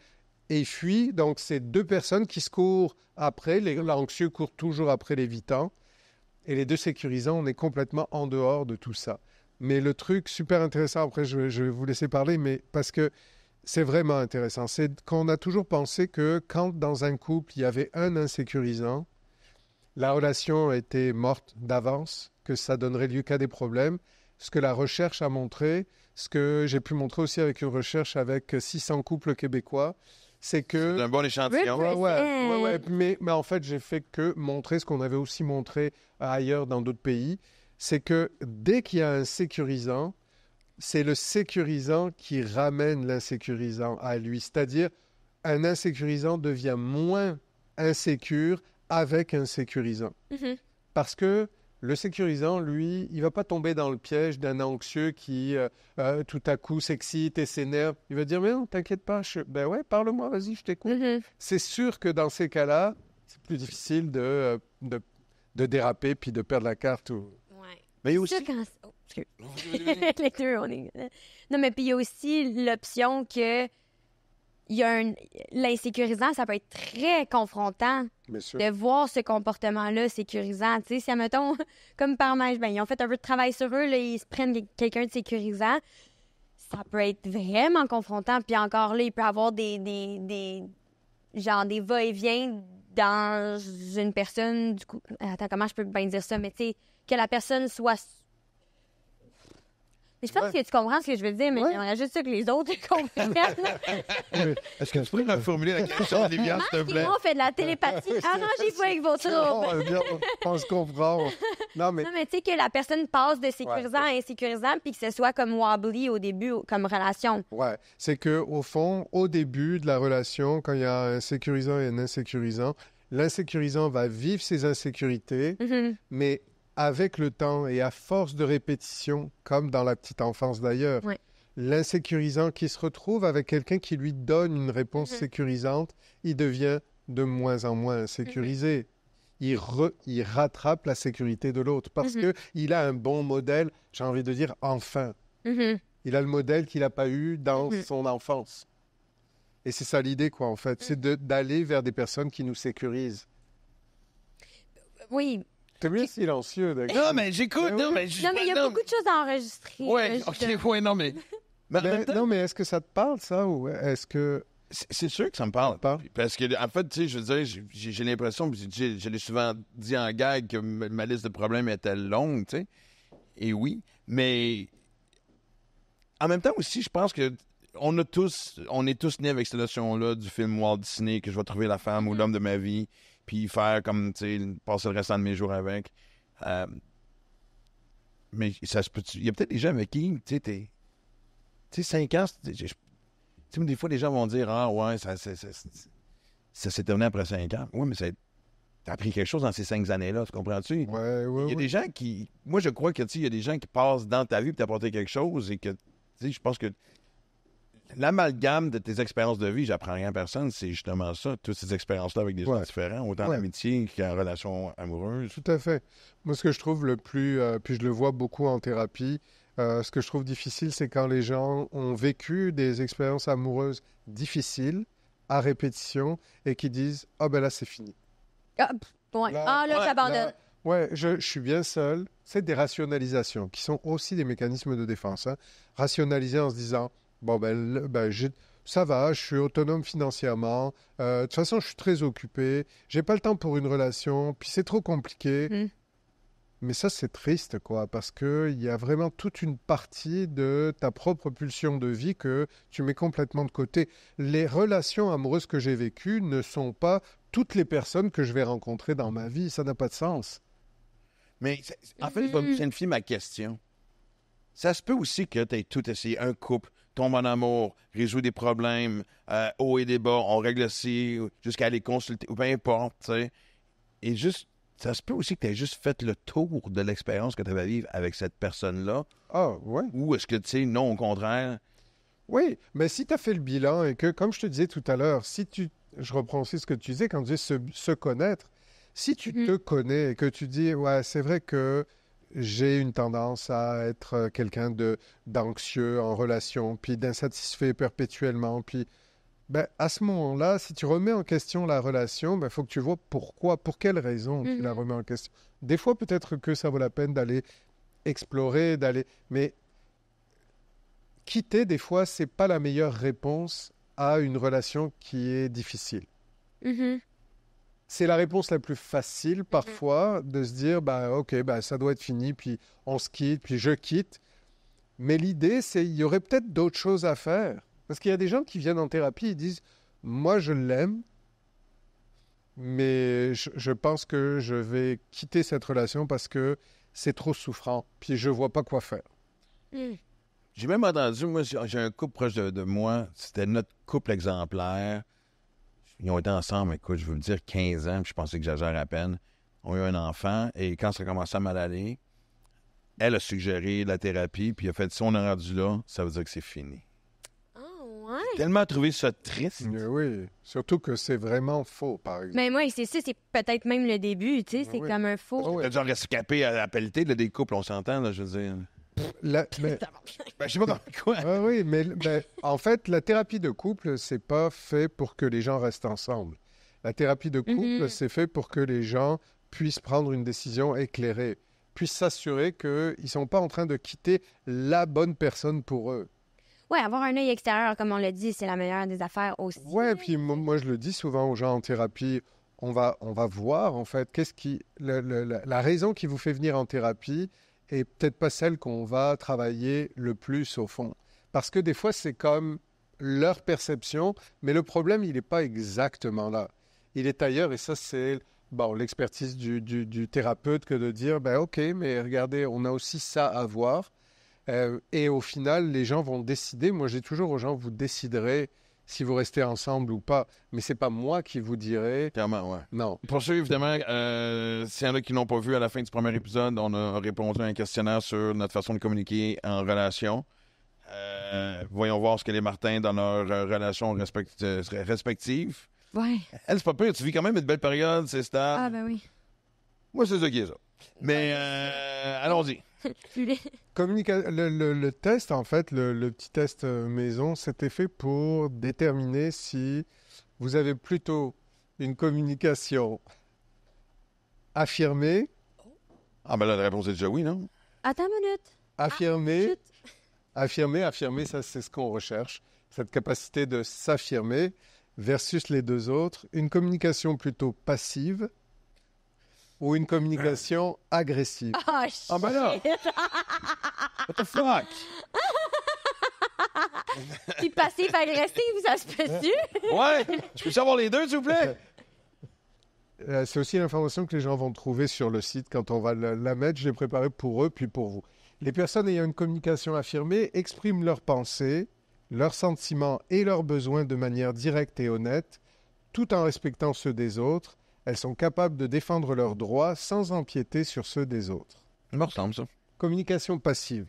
et il fuit. Donc, c'est deux personnes qui se courent après. L'anxieux court toujours après l'évitant. Et les deux sécurisants, on est complètement en dehors de tout ça. Mais le truc super intéressant, après je vais vous laisser parler, mais parce que c'est vraiment intéressant, c'est qu'on a toujours pensé que quand dans un couple, il y avait un insécurisant, la relation était morte d'avance, que ça donnerait lieu qu'à des problèmes. Ce que la recherche a montré, ce que j'ai pu montrer aussi avec une recherche avec 600 couples québécois, c'est que... C'est un bon échantillon. Ouais. Mais en fait, j'ai fait que montrer ce qu'on avait aussi montré ailleurs dans d'autres pays, c'est que dès qu'il y a un sécurisant, c'est le sécurisant qui ramène l'insécurisant à lui. C'est-à-dire, un insécurisant devient moins insécure avec un sécurisant. Parce que le sécurisant, lui, il ne va pas tomber dans le piège d'un anxieux qui, tout à coup, s'excite et s'énerve. Il va dire, mais non, t'inquiète pas. Parle-moi, vas-y, je t'écoute. C'est sûr que dans ces cas-là, c'est plus difficile de déraper puis de perdre la carte. Mais il y a aussi... Les deux, on est... Non, mais puis il y a aussi l'option que l'insécurisant, ça peut être très confrontant de voir ce comportement-là sécurisant. Tu sais, si, admettons, comme par neige, ils ont fait un peu de travail sur eux, là, ils se prennent quelqu'un de sécurisant, ça peut être vraiment confrontant. Puis encore là, il peut y avoir des va-et-vient dans une personne, du coup... Attends, comment je peux bien dire ça? Mais tu sais, que la personne soit... Mais je pense que tu comprends ce que je veux dire, mais j'aimerais juste ça que les autres comprennent. Est-ce que tu pourrais reformuler la question, Olivia, s'il te plaît? On fait de la télépathie. Arrangez-vous avec vos troubles. On se comprend. Non, mais tu sais, que la personne passe de sécurisant à insécurisant puis que ce soit comme wobbly au début, comme relation. Ouais, c'est qu'au fond, au début de la relation, quand il y a un sécurisant et un insécurisant, l'insécurisant va vivre ses insécurités, mais avec le temps et à force de répétition, comme dans la petite enfance d'ailleurs, l'insécurisant qui se retrouve avec quelqu'un qui lui donne une réponse sécurisante, il devient de moins en moins insécurisé. Il rattrape la sécurité de l'autre parce qu'il a un bon modèle, j'ai envie de dire, enfin. Il a le modèle qu'il n'a pas eu dans son enfance. Et c'est ça l'idée, quoi, en fait. C'est d'aller vers des personnes qui nous sécurisent. Oui. T'es bien silencieux, d'accord? Non, mais j'écoute. Non, mais il y a beaucoup de choses à enregistrer. Non, mais... Non, mais est-ce que ça te parle, ça, ou est-ce que... C'est sûr que ça me parle. Parce que, en fait, tu sais, je veux dire, j'ai l'impression, je l'ai souvent dit en gag, que ma liste de problèmes était longue, tu sais. Et oui, mais en même temps aussi, je pense que on est tous nés avec cette notion-là du film Walt Disney, que je vais trouver la femme ou l'homme de ma vie, puis faire comme, tu sais, passer le restant de mes jours avec. Mais ça se peut... Il y a peut-être des gens avec qui, tu sais, 5 ans, des fois, les gens vont dire « Ah, ouais, ça s'est terminé après 5 ans. » Oui, mais t'as appris quelque chose dans ces 5 années-là, tu comprends-tu? Il y a des gens qui... Moi, je crois que, il y a des gens qui passent dans ta vie pour t'apporter quelque chose et que, tu sais, je pense que l'amalgame de tes expériences de vie, j'apprends rien à personne, c'est justement ça, toutes ces expériences-là avec des gens différents, autant en amitié qu'en relation amoureuse. Tout à fait. Moi, ce que je trouve le plus... puis je le vois beaucoup en thérapie, ce que je trouve difficile, c'est quand les gens ont vécu des expériences amoureuses difficiles, à répétition, et qui disent « Ah, ben là, c'est fini. » Là, j'abandonne. Je suis bien seul. C'est des rationalisations qui sont aussi des mécanismes de défense. Rationaliser en se disant « Bon, ça va, je suis autonome financièrement. De toute façon, je suis très occupé. J'ai pas le temps pour une relation. Puis c'est trop compliqué. » Mais ça, c'est triste, quoi, parce qu'il y a vraiment toute une partie de ta propre pulsion de vie que tu mets complètement de côté. Les relations amoureuses que j'ai vécues ne sont pas toutes les personnes que je vais rencontrer dans ma vie. Ça n'a pas de sens. Mais, en fait, je vais simplifier ma question. Ça se peut aussi que tu aies tout essayé. Un couple tombe en amour, résout des problèmes, haut et des bas, on règle aussi jusqu'à aller consulter, ou peu importe, tu sais. Et juste... Ça se peut aussi que tu aies juste fait le tour de l'expérience que tu avais à vivre avec cette personne-là. Ah, ouais. Ou est-ce que, tu sais, non, au contraire? Oui, mais si tu as fait le bilan et que, comme je te disais tout à l'heure, je reprends aussi ce que tu disais quand tu dis se connaître, si tu te connais et que tu dis, ouais, c'est vrai que j'ai une tendance à être quelqu'un d'anxieux en relation, puis d'insatisfait perpétuellement, puis... Ben, à ce moment-là, si tu remets en question la relation, il faut que tu vois pourquoi, pour quelle raison tu la remets en question. Des fois, peut-être que ça vaut la peine d'aller explorer, mais quitter, des fois, c'est pas la meilleure réponse à une relation qui est difficile. C'est la réponse la plus facile, parfois, de se dire, OK, ça doit être fini, puis on se quitte, puis je quitte. Mais l'idée, c'est il y aurait peut-être d'autres choses à faire. Parce qu'il y a des gens qui viennent en thérapie et disent « Moi, je l'aime, mais je pense que je vais quitter cette relation parce que c'est trop souffrant, puis je vois pas quoi faire. » J'ai même entendu, moi, j'ai un couple proche de moi, c'était notre couple exemplaire. Ils ont été ensemble, écoute, je veux me dire 15 ans, puis je pensais que j'exagère à peine. Ils ont eu un enfant, et quand ça a commencé à mal aller, elle a suggéré la thérapie, puis elle a fait « Si on est rendu là, ça veut dire que c'est fini. » J'ai tellement trouvé ça triste. Oui, surtout que c'est vraiment faux, par exemple. Mais moi, c'est ça, c'est peut-être même le début, tu sais, c'est comme un faux. T'as genre rescapé à la pelletée, des couples, on s'entend, là, je veux dire. Mais... je sais pas quoi. Oui, mais en fait, la thérapie de couple, c'est pas fait pour que les gens restent ensemble. La thérapie de couple, c'est fait pour que les gens puissent prendre une décision éclairée, puissent s'assurer qu'ils ne sont pas en train de quitter la bonne personne pour eux. Oui, avoir un œil extérieur, comme on l'a dit, c'est la meilleure des affaires aussi. Oui, puis moi, je le dis souvent aux gens en thérapie, on va voir, en fait, la raison qui vous fait venir en thérapie est peut-être pas celle qu'on va travailler le plus, au fond. Parce que des fois, c'est comme leur perception, mais le problème, il n'est pas exactement là. Il est ailleurs, et ça, c'est l'expertise du thérapeute que de dire, OK, mais regardez, on a aussi ça à voir. Et au final, les gens vont décider. Moi, j'ai toujours aux gens, vous déciderez si vous restez ensemble ou pas. Mais c'est pas moi qui vous dirai. Clairement, ouais. Non. Pour ceux, évidemment, s'il y en a qui n'ont pas vu à la fin du premier épisode, on a répondu à un questionnaire sur notre façon de communiquer en relation. Voyons voir ce que les Martins dans leurs relations respectives. Ouais. Elle, c'est pas pire. Tu vis quand même une belle période, c'est stable. Ah, ben oui. Moi, c'est ça qui est ça. Mais allons-y. Le test, en fait, le petit test maison, c'était fait pour déterminer si vous avez plutôt une communication affirmée. Ah, ben là, la réponse est déjà oui, non? Attends une minute. Affirmée. Affirmer, ça, c'est ce qu'on recherche. Cette capacité de s'affirmer versus les deux autres. Une communication plutôt passive ou une communication agressive. Oh, shit. Ah, ben là! What the fuck? Puis passif-agressif, ça se peut-tu? Ouais! Je peux savoir les deux, s'il vous plaît? C'est aussi l'information que les gens vont trouver sur le site quand on va la mettre. Je l'ai préparée pour eux, puis pour vous. Les personnes ayant une communication affirmée expriment leurs pensées, leurs sentiments et leurs besoins de manière directe et honnête, tout en respectant ceux des autres. Elles sont capables de défendre leurs droits sans empiéter sur ceux des autres. Ça me ressemble, ça. Communication passive.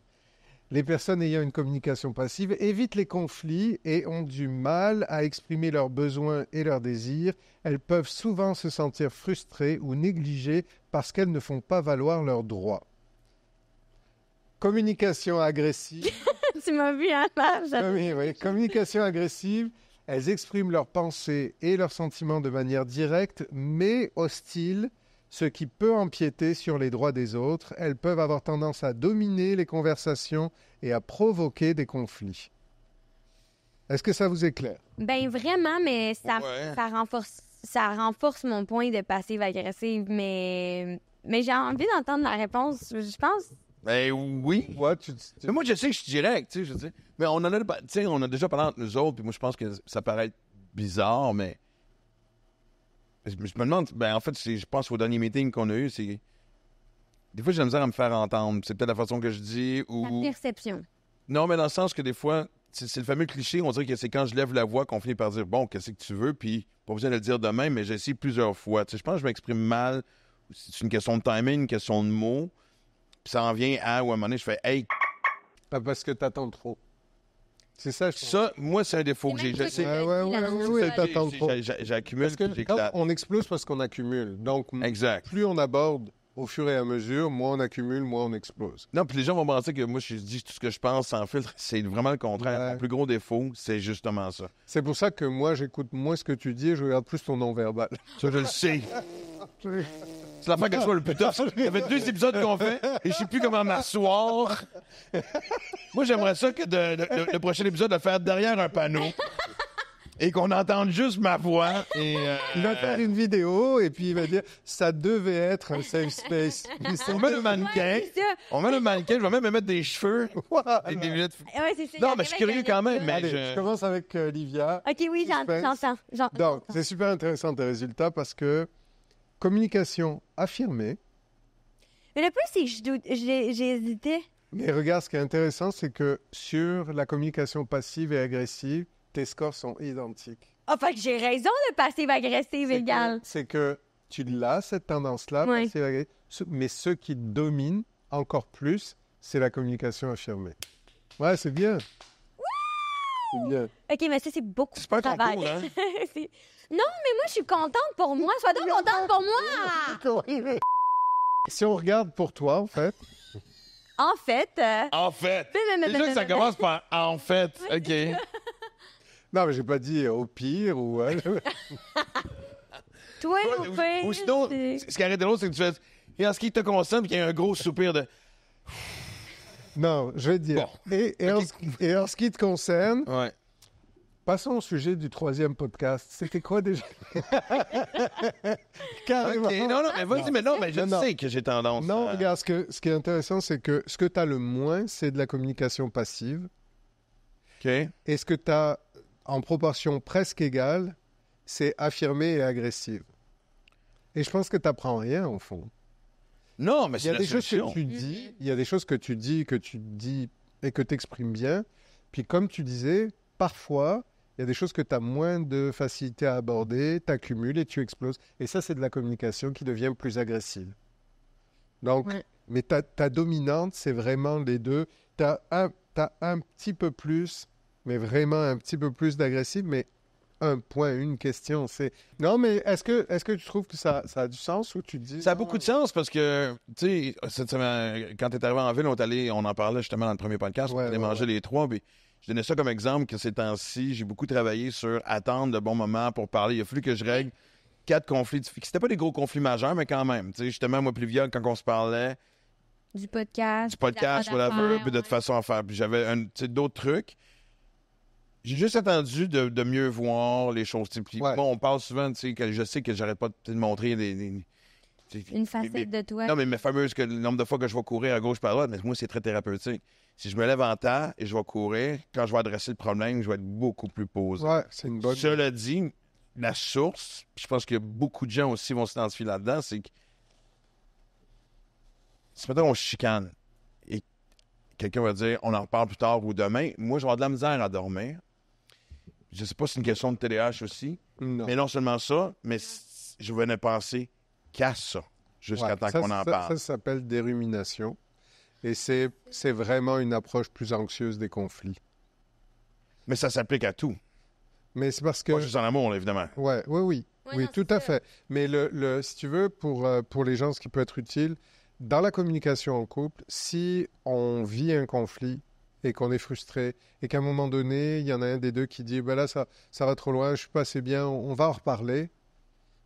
Les personnes ayant une communication passive évitent les conflits et ont du mal à exprimer leurs besoins et leurs désirs. Elles peuvent souvent se sentir frustrées ou négligées parce qu'elles ne font pas valoir leurs droits. Communication agressive. Tu m'as vu en live. Oui. Communication agressive. Elles expriment leurs pensées et leurs sentiments de manière directe, mais hostile, ce qui peut empiéter sur les droits des autres. Elles peuvent avoir tendance à dominer les conversations et à provoquer des conflits. Est-ce que ça vous est clair? Ben vraiment, mais ça renforce mon point de passive-agressive, mais j'ai envie d'entendre la réponse. Je pense. Ben oui. Ouais, Mais moi, je sais que je suis direct, tu sais. Mais on a déjà parlé entre nous autres, puis moi, je pense que ça paraît bizarre, mais je me demande, en fait, je pense au dernier meeting qu'on a eu, c'est des fois, j'ai la misère à me faire entendre. C'est peut-être la façon que je dis ou... La perception. Non, mais dans le sens que des fois, c'est le fameux cliché, on dirait que c'est quand je lève la voix qu'on finit par dire, bon, qu'est-ce que tu veux, puis pas besoin de le dire demain, mais j'ai essayé plusieurs fois. Tu sais, je pense que je m'exprime mal. C'est une question de timing, une question de mots. Puis ça en vient à où à un moment donné, je fais « Hey! » Parce que t'attends trop. C'est ça, je pense. Ça, moi, c'est un défaut que j'ai. Je sais. Oui, t'attends trop. J'accumule. Parce que quand on explose parce qu'on accumule. Donc, exact. Plus on aborde au fur et à mesure, moins on accumule, moins on explose. Non, puis les gens vont penser que moi, je dis tout ce que je pense sans filtre. C'est vraiment le contraire. Ouais. Mon plus gros défaut, c'est justement ça. C'est pour ça que moi, j'écoute moins ce que tu dis et je regarde plus ton non-verbal. Ça, je le sais. C'est l'affaire que je vois le plus tough. Il y avait 2 épisodes qu'on fait et je sais plus comment m'asseoir. Moi, j'aimerais ça que le prochain épisode, de faire derrière un panneau et qu'on entende juste ma voix. Et, il va faire une vidéo et puis il va dire « Ça devait être un safe space. » On met le mannequin. On met le mannequin. Je vais même me mettre des cheveux. Avec des lunettes. Ouais, c'est ça. Non, mais je suis curieux quand même. Mais Allez, je commence avec Livia. OK, oui, j'entends. Donc, c'est super intéressant tes résultats parce que communication affirmée. Mais le plus, c'est que j'ai hésité. Mais regarde, ce qui est intéressant, c'est que sur la communication passive et agressive, tes scores sont identiques. Ah, fait que j'ai raison de passive-agressive égale. C'est que tu l'as, cette tendance-là, oui. passive-agressive, mais ce qui domine encore plus, c'est la communication affirmée. Ouais, c'est bien. C'est bien. OK, mais ça, c'est beaucoup de C'est pas travail. ton cours, hein? Non, mais moi, je suis contente pour moi. Sois donc contente pour moi! Si on regarde pour toi, en fait... En fait... En fait. C'est sûr que ça commence par « en fait ». OK. Non, mais j'ai pas dit au pire ou... Toi, ou sinon, ce qui arrête de l'autre, c'est que tu fais « et en ce qui te concerne », puis il y a un gros soupir de... Non, je vais te dire. Bon. Et en ce qui te concerne... Ouais. Passons au sujet du 3e podcast. C'était quoi déjà? Carrément. Okay, non, mais vas-y, mais je sais que j'ai tendance. Non, regarde, ce qui est intéressant, c'est que ce que tu as le moins, c'est de la communication passive. OK. Et ce que tu as en proportion presque égale, c'est affirmée et agressive. Et je pense que tu n'apprends rien, au fond. Non, mais c'est la solution. Il y a des choses que tu dis et que tu exprimes bien. Puis comme tu disais, parfois... Il y a des choses que tu as moins de facilité à aborder, tu accumules et tu exploses. Et ça, c'est de la communication qui devient plus agressive. Donc, mais ta dominante, c'est vraiment les deux. Tu as un petit peu plus, mais vraiment un petit peu plus d'agressif, mais un point, une question, c'est... Non, mais est-ce que tu trouves que ça a du sens ou tu te dis... Ça a beaucoup de sens parce que, tu sais, cette semaine, quand tu es arrivé en ville, on en parlait justement dans le premier podcast, on allait manger les trois, puis... Je donnais ça comme exemple que ces temps-ci, j'ai beaucoup travaillé sur attendre le bon moment pour parler. Il a fallu que je règle 4 conflits. C'était pas des gros conflits majeurs, mais quand même. Tu sais, justement, moi, plus vieux, quand on se parlait... Du podcast, whatever, puis de toute façon à faire. Puis j'avais d'autres trucs. J'ai juste attendu de mieux voir les choses. Puis bon, on parle souvent, tu sais, que je sais que j'arrête pas de montrer une facette de toi. Non, mais mes fameuses, le nombre de fois que je vais courir à gauche par droite, mais moi, c'est très thérapeutique. Si je me lève en temps et je vais courir, quand je vais adresser le problème, je vais être beaucoup plus posé. Ouais, c'est une bonne... Cela dit, la source, puis je pense que beaucoup de gens aussi vont s'identifier là-dedans, c'est que si maintenant on chicane et quelqu'un va dire on en reparle plus tard ou demain, moi, je vais avoir de la misère à dormir. Je sais pas si c'est une question de TDAH aussi, mais non seulement ça, mais je venais penser qu'à ça, jusqu'à temps qu'on en parle. Ça s'appelle dérumination. Et c'est vraiment une approche plus anxieuse des conflits. Mais ça s'applique à tout. Mais c'est parce que... Pas juste en amour, évidemment. Oui, tout à fait. Mais si tu veux, pour les gens, ce qui peut être utile, dans la communication en couple, si on vit un conflit et qu'on est frustré et qu'à un moment donné, il y en a un des deux qui dit ben là, ça va trop loin, je suis pas assez bien, on va en reparler,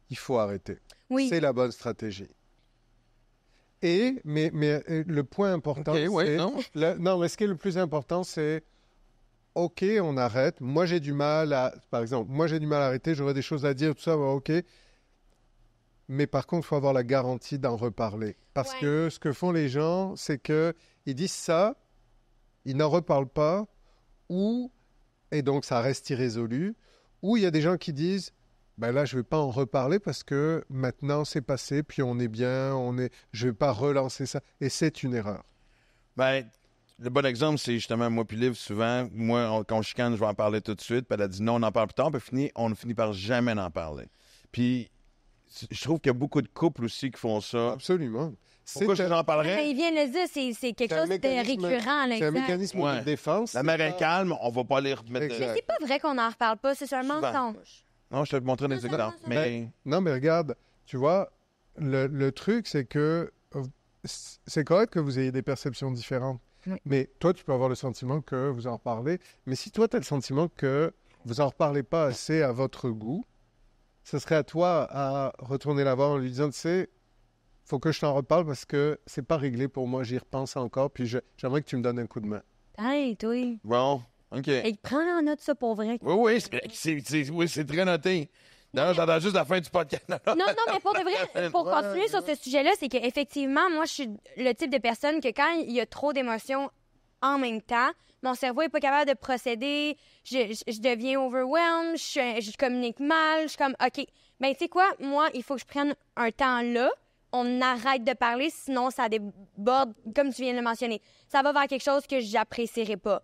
il faut arrêter. Oui. C'est la bonne stratégie. Mais le point important, mais ce qui est le plus important, c'est OK, on arrête. Moi, j'ai du mal à arrêter, j'aurais des choses à dire, tout ça, OK. Mais par contre, il faut avoir la garantie d'en reparler. Parce que ce que font les gens, c'est qu'ils disent ça, ils n'en reparlent pas, et donc ça reste irrésolu, ou il y a des gens qui disent ben là, je ne vais pas en reparler parce que maintenant, c'est passé, puis on est bien, je ne vais pas relancer ça. Et c'est une erreur. Ben, le bon exemple, c'est justement moi puis Liv, souvent, quand on chicane, je vais en parler tout de suite, puis elle a dit non, on en parle plus tard, puis on ne finit par jamais en parler. Puis, je trouve qu'il y a beaucoup de couples aussi qui font ça. Absolument. Pourquoi j'en parlerais? Il vient de le dire, c'est quelque chose de récurrent. C'est un mécanisme de défense. La mer est calme, on ne va pas les remettre... Mais c'est pas vrai qu'on n'en reparle pas, c'est un mensonge. Non, je te montrer des exemples. Non, mais regarde, tu vois, le truc, c'est que c'est correct que vous ayez des perceptions différentes. Oui. Mais toi, tu peux avoir le sentiment que vous en reparlez. Mais si toi, tu as le sentiment que vous n'en reparlez pas assez à votre goût, ce serait à toi à retourner la voir en lui disant, tu sais, il faut que je t'en reparle parce que c'est pas réglé pour moi, j'y repense encore, puis j'aimerais que tu me donnes un coup de main. Hey, toi. Bon. OK. Et prends en note ça pour vrai. Oui, c'est très noté. D'ailleurs, j'entends juste la fin du podcast. Non, mais pour de vrai, pour continuer sur ce sujet-là, c'est qu'effectivement, moi, je suis le type de personne que quand il y a trop d'émotions en même temps, mon cerveau n'est pas capable de procéder, je deviens overwhelmed, je communique mal, je suis comme, OK, ben tu sais quoi, moi, il faut que je prenne un temps là, on arrête de parler, sinon ça déborde, comme tu viens de le mentionner. Ça va vers quelque chose que j'apprécierais pas.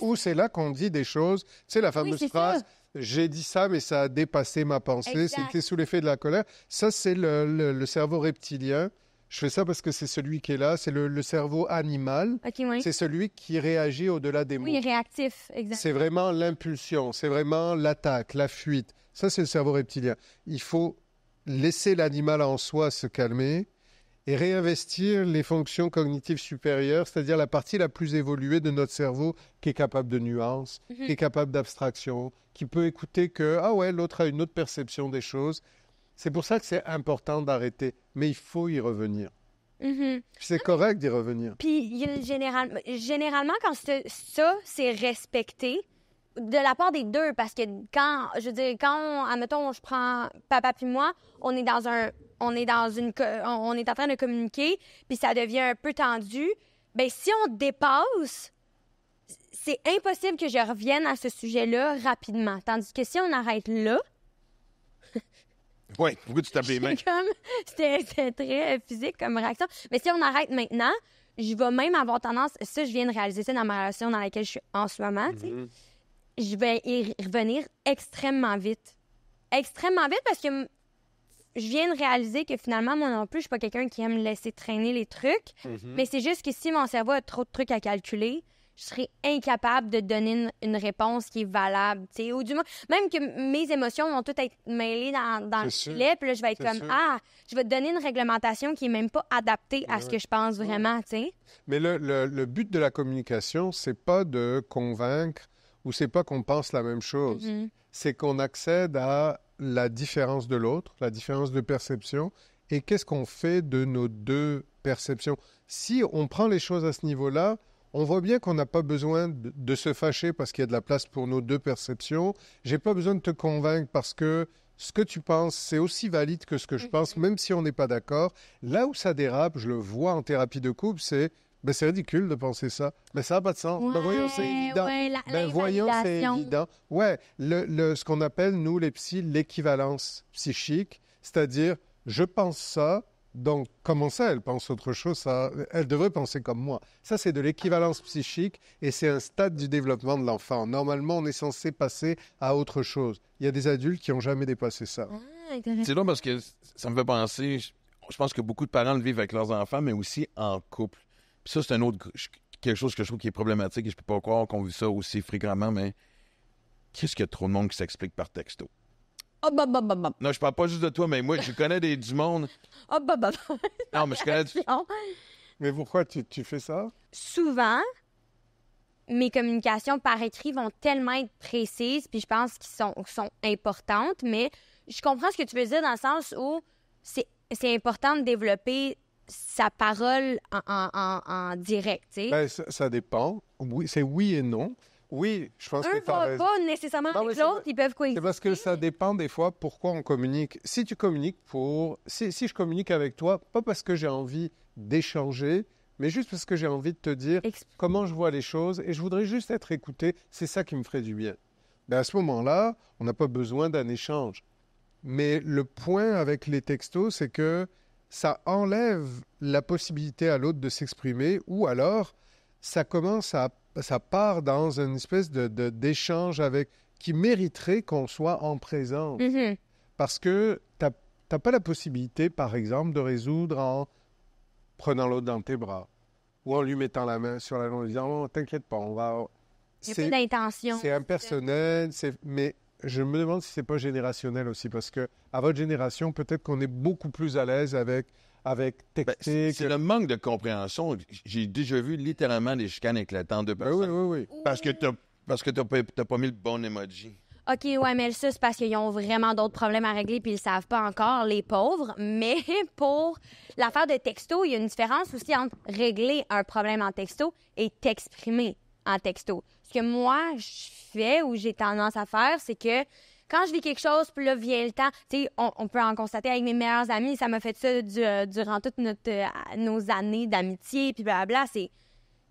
Ou c'est là qu'on dit des choses, tu sais, la fameuse phrase « j'ai dit ça, mais ça a dépassé ma pensée, c'était sous l'effet de la colère ». Ça, c'est le cerveau reptilien. Je fais ça parce que c'est celui qui est là, c'est le cerveau animal. C'est celui qui réagit au-delà des mots. Oui, réactif, exact. C'est vraiment l'impulsion, c'est vraiment l'attaque, la fuite. Ça, c'est le cerveau reptilien. Il faut laisser l'animal en soi se calmer et réinvestir les fonctions cognitives supérieures, c'est-à-dire la partie la plus évoluée de notre cerveau qui est capable de nuances, qui est capable d'abstraction, qui peut écouter que, ah ouais, l'autre a une autre perception des choses. C'est pour ça que c'est important d'arrêter, mais il faut y revenir. C'est correct d'y revenir. Puis généralement, quand ça, c'est respecté de la part des deux, parce que admettons, je prends papa puis moi, on est en train de communiquer, puis ça devient un peu tendu, ben si on dépasse, c'est impossible que je revienne à ce sujet-là rapidement. Tandis que si on arrête là... Oui, pourquoi tu tapes les mains? C'était très physique comme réaction. Mais si on arrête maintenant, je vais même avoir tendance... Ça, je viens de réaliser ça dans ma relation dans laquelle je suis en ce moment, tu sais. Je vais y revenir extrêmement vite. Extrêmement vite parce que je viens de réaliser que finalement, moi non plus, je suis pas quelqu'un qui aime laisser traîner les trucs. Mais c'est juste que si mon cerveau a trop de trucs à calculer, je serais incapable de donner une réponse qui est valable. T'sais. Ou du moins, même que mes émotions vont toutes être mêlées dans le filet, puis là, je vais être comme, je vais te donner une réglementation qui est même pas adaptée à ce que je pense vraiment, tu sais. Mais le but de la communication, c'est pas de convaincre ou c'est pas qu'on pense la même chose. C'est qu'on accède à la différence de l'autre, la différence de perception, et qu'est-ce qu'on fait de nos deux perceptions. Si on prend les choses à ce niveau-là, on voit bien qu'on n'a pas besoin de se fâcher parce qu'il y a de la place pour nos deux perceptions. J'ai pas besoin de te convaincre parce que ce que tu penses, c'est aussi valide que ce que je pense, même si on n'est pas d'accord. Là où ça dérape, je le vois en thérapie de couple, c'est ridicule de penser ça. Mais ça n'a pas de sens. Ouais, voyons, c'est évident. Voyons, c'est évident. Ouais, ce qu'on appelle, nous, les psys, l'équivalence psychique, c'est-à-dire, je pense ça, donc, comment ça, elle pense autre chose? Elle devrait penser comme moi. Ça, c'est de l'équivalence psychique et c'est un stade du développement de l'enfant. Normalement, on est censé passer à autre chose. Il y a des adultes qui n'ont jamais dépassé ça. C'est là parce que ça me fait penser, je pense que beaucoup de parents le vivent avec leurs enfants, mais aussi en couple. Puis ça, c'est quelque chose que je trouve qui est problématique et je peux pas croire qu'on vit ça aussi fréquemment, mais qu'est-ce qu'il y a trop de monde qui s'explique par texto? Non, je parle pas juste de toi, mais moi, je connais du monde. Non, mais je connais Mais pourquoi tu fais ça? Souvent, mes communications par écrit vont tellement être précises, puis je pense qu'elles sont importantes, mais je comprends ce que tu veux dire dans le sens où c'est important de développer sa parole en direct, tu sais. Ben, ça dépend. Oui, c'est oui et non. Oui, je pense que tu as raison. Pas nécessairement avec l'autre, ils peuvent coexister. C'est parce que ça dépend des fois pourquoi on communique. Si tu communiques si je communique avec toi, pas parce que j'ai envie d'échanger, mais juste parce que j'ai envie de te dire comment je vois les choses et je voudrais juste être écouté, c'est ça qui me ferait du bien. Ben à ce moment-là, on n'a pas besoin d'un échange. Mais le point avec les textos, c'est que ça enlève la possibilité à l'autre de s'exprimer ou alors ça part dans une espèce d'échange qui mériterait qu'on soit en présence. Parce que tu n'as pas la possibilité, par exemple, de résoudre en prenant l'autre dans tes bras ou en lui mettant la main sur la langue en disant « T'inquiète pas, on va... » Il n'y a pas d'intention. C'est impersonnel, mais je me demande si c'est pas générationnel aussi, parce que à votre génération, peut-être qu'on est beaucoup plus à l'aise avec texter. C'est le manque de compréhension. J'ai déjà vu littéralement des chicanes éclatantes de personnes. Oui. Parce que t'as pas mis le bon emoji. OK, ouais, mais ça, c'est parce qu'ils ont vraiment d'autres problèmes à régler puis ils le savent pas encore, les pauvres. Mais pour l'affaire de texto, il y a une différence aussi entre régler un problème en texto et t'exprimer en texto. Ce que moi, je fais ou j'ai tendance à faire, c'est que quand je vis quelque chose, puis là, vient le temps, tu sais, on peut en constater avec mes meilleurs amis, ça m'a fait ça durant toutes nos années d'amitié, puis blablabla, c'est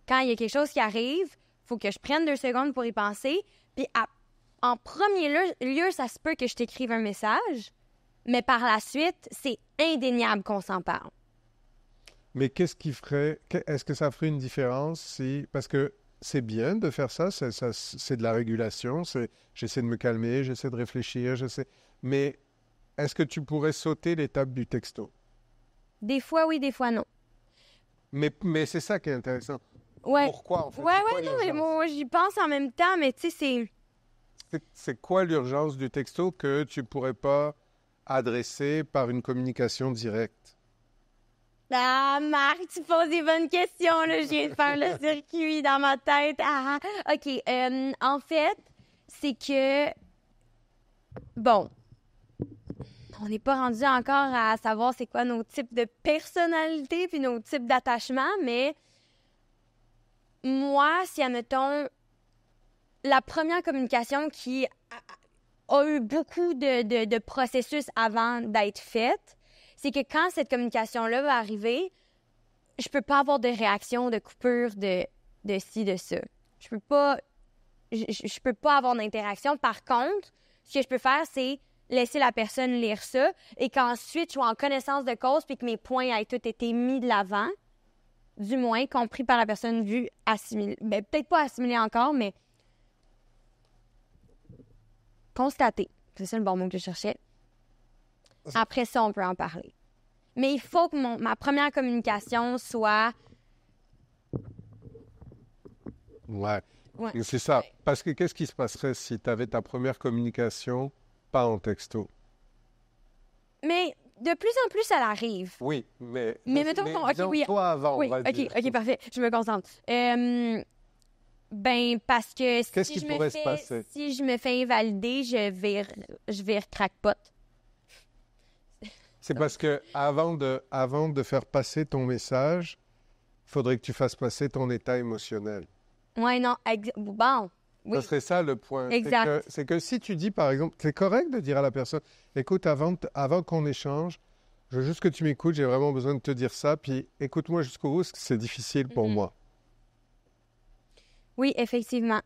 quand il y a quelque chose qui arrive, il faut que je prenne 2 secondes pour y penser, puis en premier lieu, ça se peut que je t'écrive un message, mais par la suite, c'est indéniable qu'on s'en parle. Mais qu'est-ce qui ferait... Est-ce que ça ferait une différence si... Parce que c'est bien de faire ça, c'est de la régulation, j'essaie de me calmer, j'essaie de réfléchir, mais est-ce que tu pourrais sauter l'étape du texto? Des fois oui, des fois non. Mais c'est ça qui est intéressant. Ouais. Pourquoi, en fait? Ouais, non, mais moi, j'y pense en même temps, mais tu sais, c'est quoi l'urgence du texto que tu pourrais pas adresser par une communication directe? Ah, Marc, tu poses des bonnes questions, là. Je viens de faire le circuit dans ma tête. Ah, OK. En fait, c'est que... Bon, on n'est pas rendu encore à savoir c'est quoi nos types de personnalité puis nos types d'attachement, mais moi, si, admettons, la première communication qui a eu beaucoup de processus avant d'être faite, c'est que quand cette communication-là va arriver, je peux pas avoir de réaction, de coupure, de ci, de ça. Je peux pas avoir d'interaction. Par contre, ce que je peux faire, c'est laisser la personne lire ça et qu'ensuite, je sois en connaissance de cause puis que mes points aient tous été mis de l'avant, du moins compris par la personne, vue, assimilée. Ben, peut-être pas assimilée encore, mais constater. C'est ça le bon mot que je cherchais. Après ça, on peut en parler. Mais il faut que ma première communication soit... Ouais. C'est ça. Parce que qu'est-ce qui se passerait si tu avais ta première communication pas en texto? Mais de plus en plus, ça arrive. Oui, mais mettons toi avant, oui, on va dire. OK, parfait. Je me concentre. Ben, parce que qu'est-ce qui pourrait se passer? Si je me fais invalider, je vais crackpot. C'est parce que avant de faire passer ton message, il faudrait que tu fasses passer ton état émotionnel. Oui, non, bon, oui. Ça serait ça le point. Exact. C'est que si tu dis, par exemple, c'est correct de dire à la personne, écoute, avant qu'on échange, je veux juste que tu m'écoutes, j'ai vraiment besoin de te dire ça, puis écoute-moi jusqu'au bout, parce que c'est difficile pour moi. Oui, effectivement.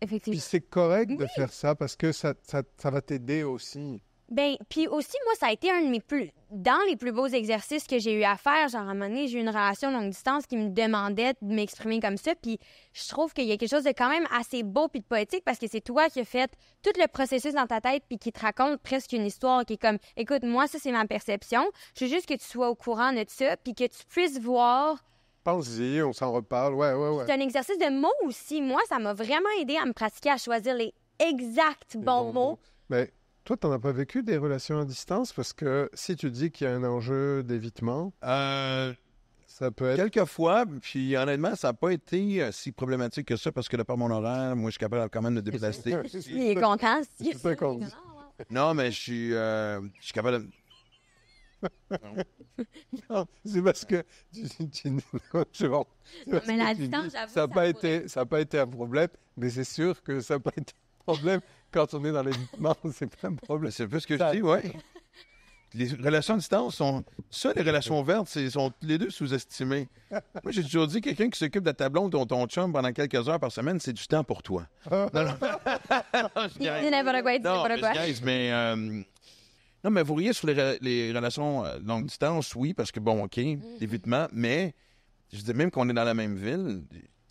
Puis c'est correct de faire ça, parce que ça va t'aider aussi. Ben, puis aussi, moi, ça a été un de mes dans les plus beaux exercices que j'ai eu à faire. Genre, à un moment donné, j'ai eu une relation longue distance qui me demandait de m'exprimer comme ça. Puis je trouve qu'il y a quelque chose de quand même assez beau puis de poétique parce que c'est toi qui as fait tout le processus dans ta tête puis qui te raconte presque une histoire qui est comme, écoute, moi, ça, c'est ma perception. Je veux juste que tu sois au courant de ça puis que tu puisses voir... Pense-y, on s'en reparle, ouais. C'est un exercice de mots aussi. Moi, ça m'a vraiment aidé à me pratiquer à choisir les exacts bons mots. Mais... Toi, tu n'en as pas vécu des relations à distance? Parce que si tu dis qu'il y a un enjeu d'évitement, ça peut être... Quelquefois, puis honnêtement, ça n'a pas été si problématique que ça, parce que de par mon horaire, moi, je suis capable quand même de déplacer. Il est content. C'est ça qu'on dit. Non, mais je suis capable de... Non, c'est parce que... Mais la distance, j'avoue, ça n'a pas été un problème, mais c'est sûr que ça n'a pas été un problème. Quand on est dans l'évitement, c'est pas un problème. C'est un peu ce que je dis, oui. Les relations à distance sont... Ça, les relations ouvertes, sont les deux sous-estimées. Moi, j'ai toujours dit, quelqu'un qui s'occupe de ta blonde ou ton chum pendant quelques heures par semaine, c'est du temps pour toi. Non, il dit n'importe quoi, je mais... Non, mais vous riez sur les relations longue distance, oui, parce que, bon, OK, l'évitement, mais je dis même qu'on est dans la même ville.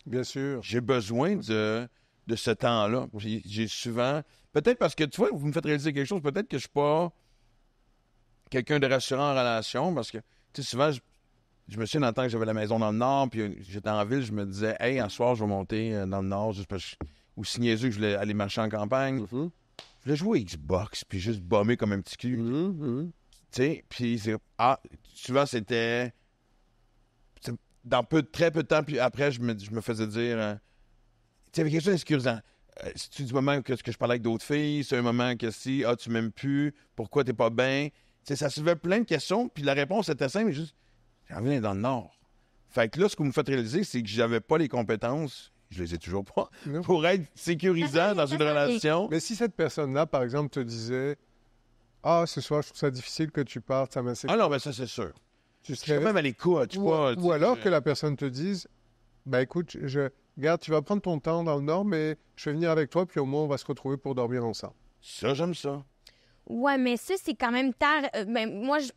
Bien sûr. J'ai besoin de ce temps-là. J'ai souvent... Peut-être parce que, tu vois, vous me faites réaliser quelque chose, peut-être que je suis pas quelqu'un de rassurant en relation, parce que, tu sais, souvent, je me souviens dans le temps que j'avais la maison dans le Nord, puis j'étais en ville, je me disais, « Hey, un soir, je vais monter dans le Nord, juste parce que... » Ou si niaiseux que je voulais aller marcher en campagne. Je voulais jouer à Xbox, puis juste bomber comme un petit cul. Tu sais, puis souvent, c'était... Dans très peu de temps, puis après, je me faisais dire... Tu sais, avec quelque chose d'insécurisant. C'est-tu du moment que je parlais avec d'autres filles? C'est un moment que si, tu m'aimes plus, pourquoi t'es pas bien? Tu sais, ça soulevait plein de questions, puis la réponse était simple, juste, j'ai envie d'aller dans le Nord. Fait que là, ce que vous me faites réaliser, c'est que j'avais pas les compétences, je les ai toujours pas, pour être sécurisant dans une relation. Mais si cette personne-là, par exemple, te disait, ce soir, je trouve ça difficile que tu partes, ça m'insécurise. Ah non, ben ça, c'est sûr. Tu serais quand même à l'écoute. Ou alors que la personne te dise, écoute, regarde, tu vas prendre ton temps dans le Nord, mais je vais venir avec toi, puis au moins, on va se retrouver pour dormir ensemble. Ça, j'aime ça. Ouais, mais ça, c'est quand même tard. Moi, je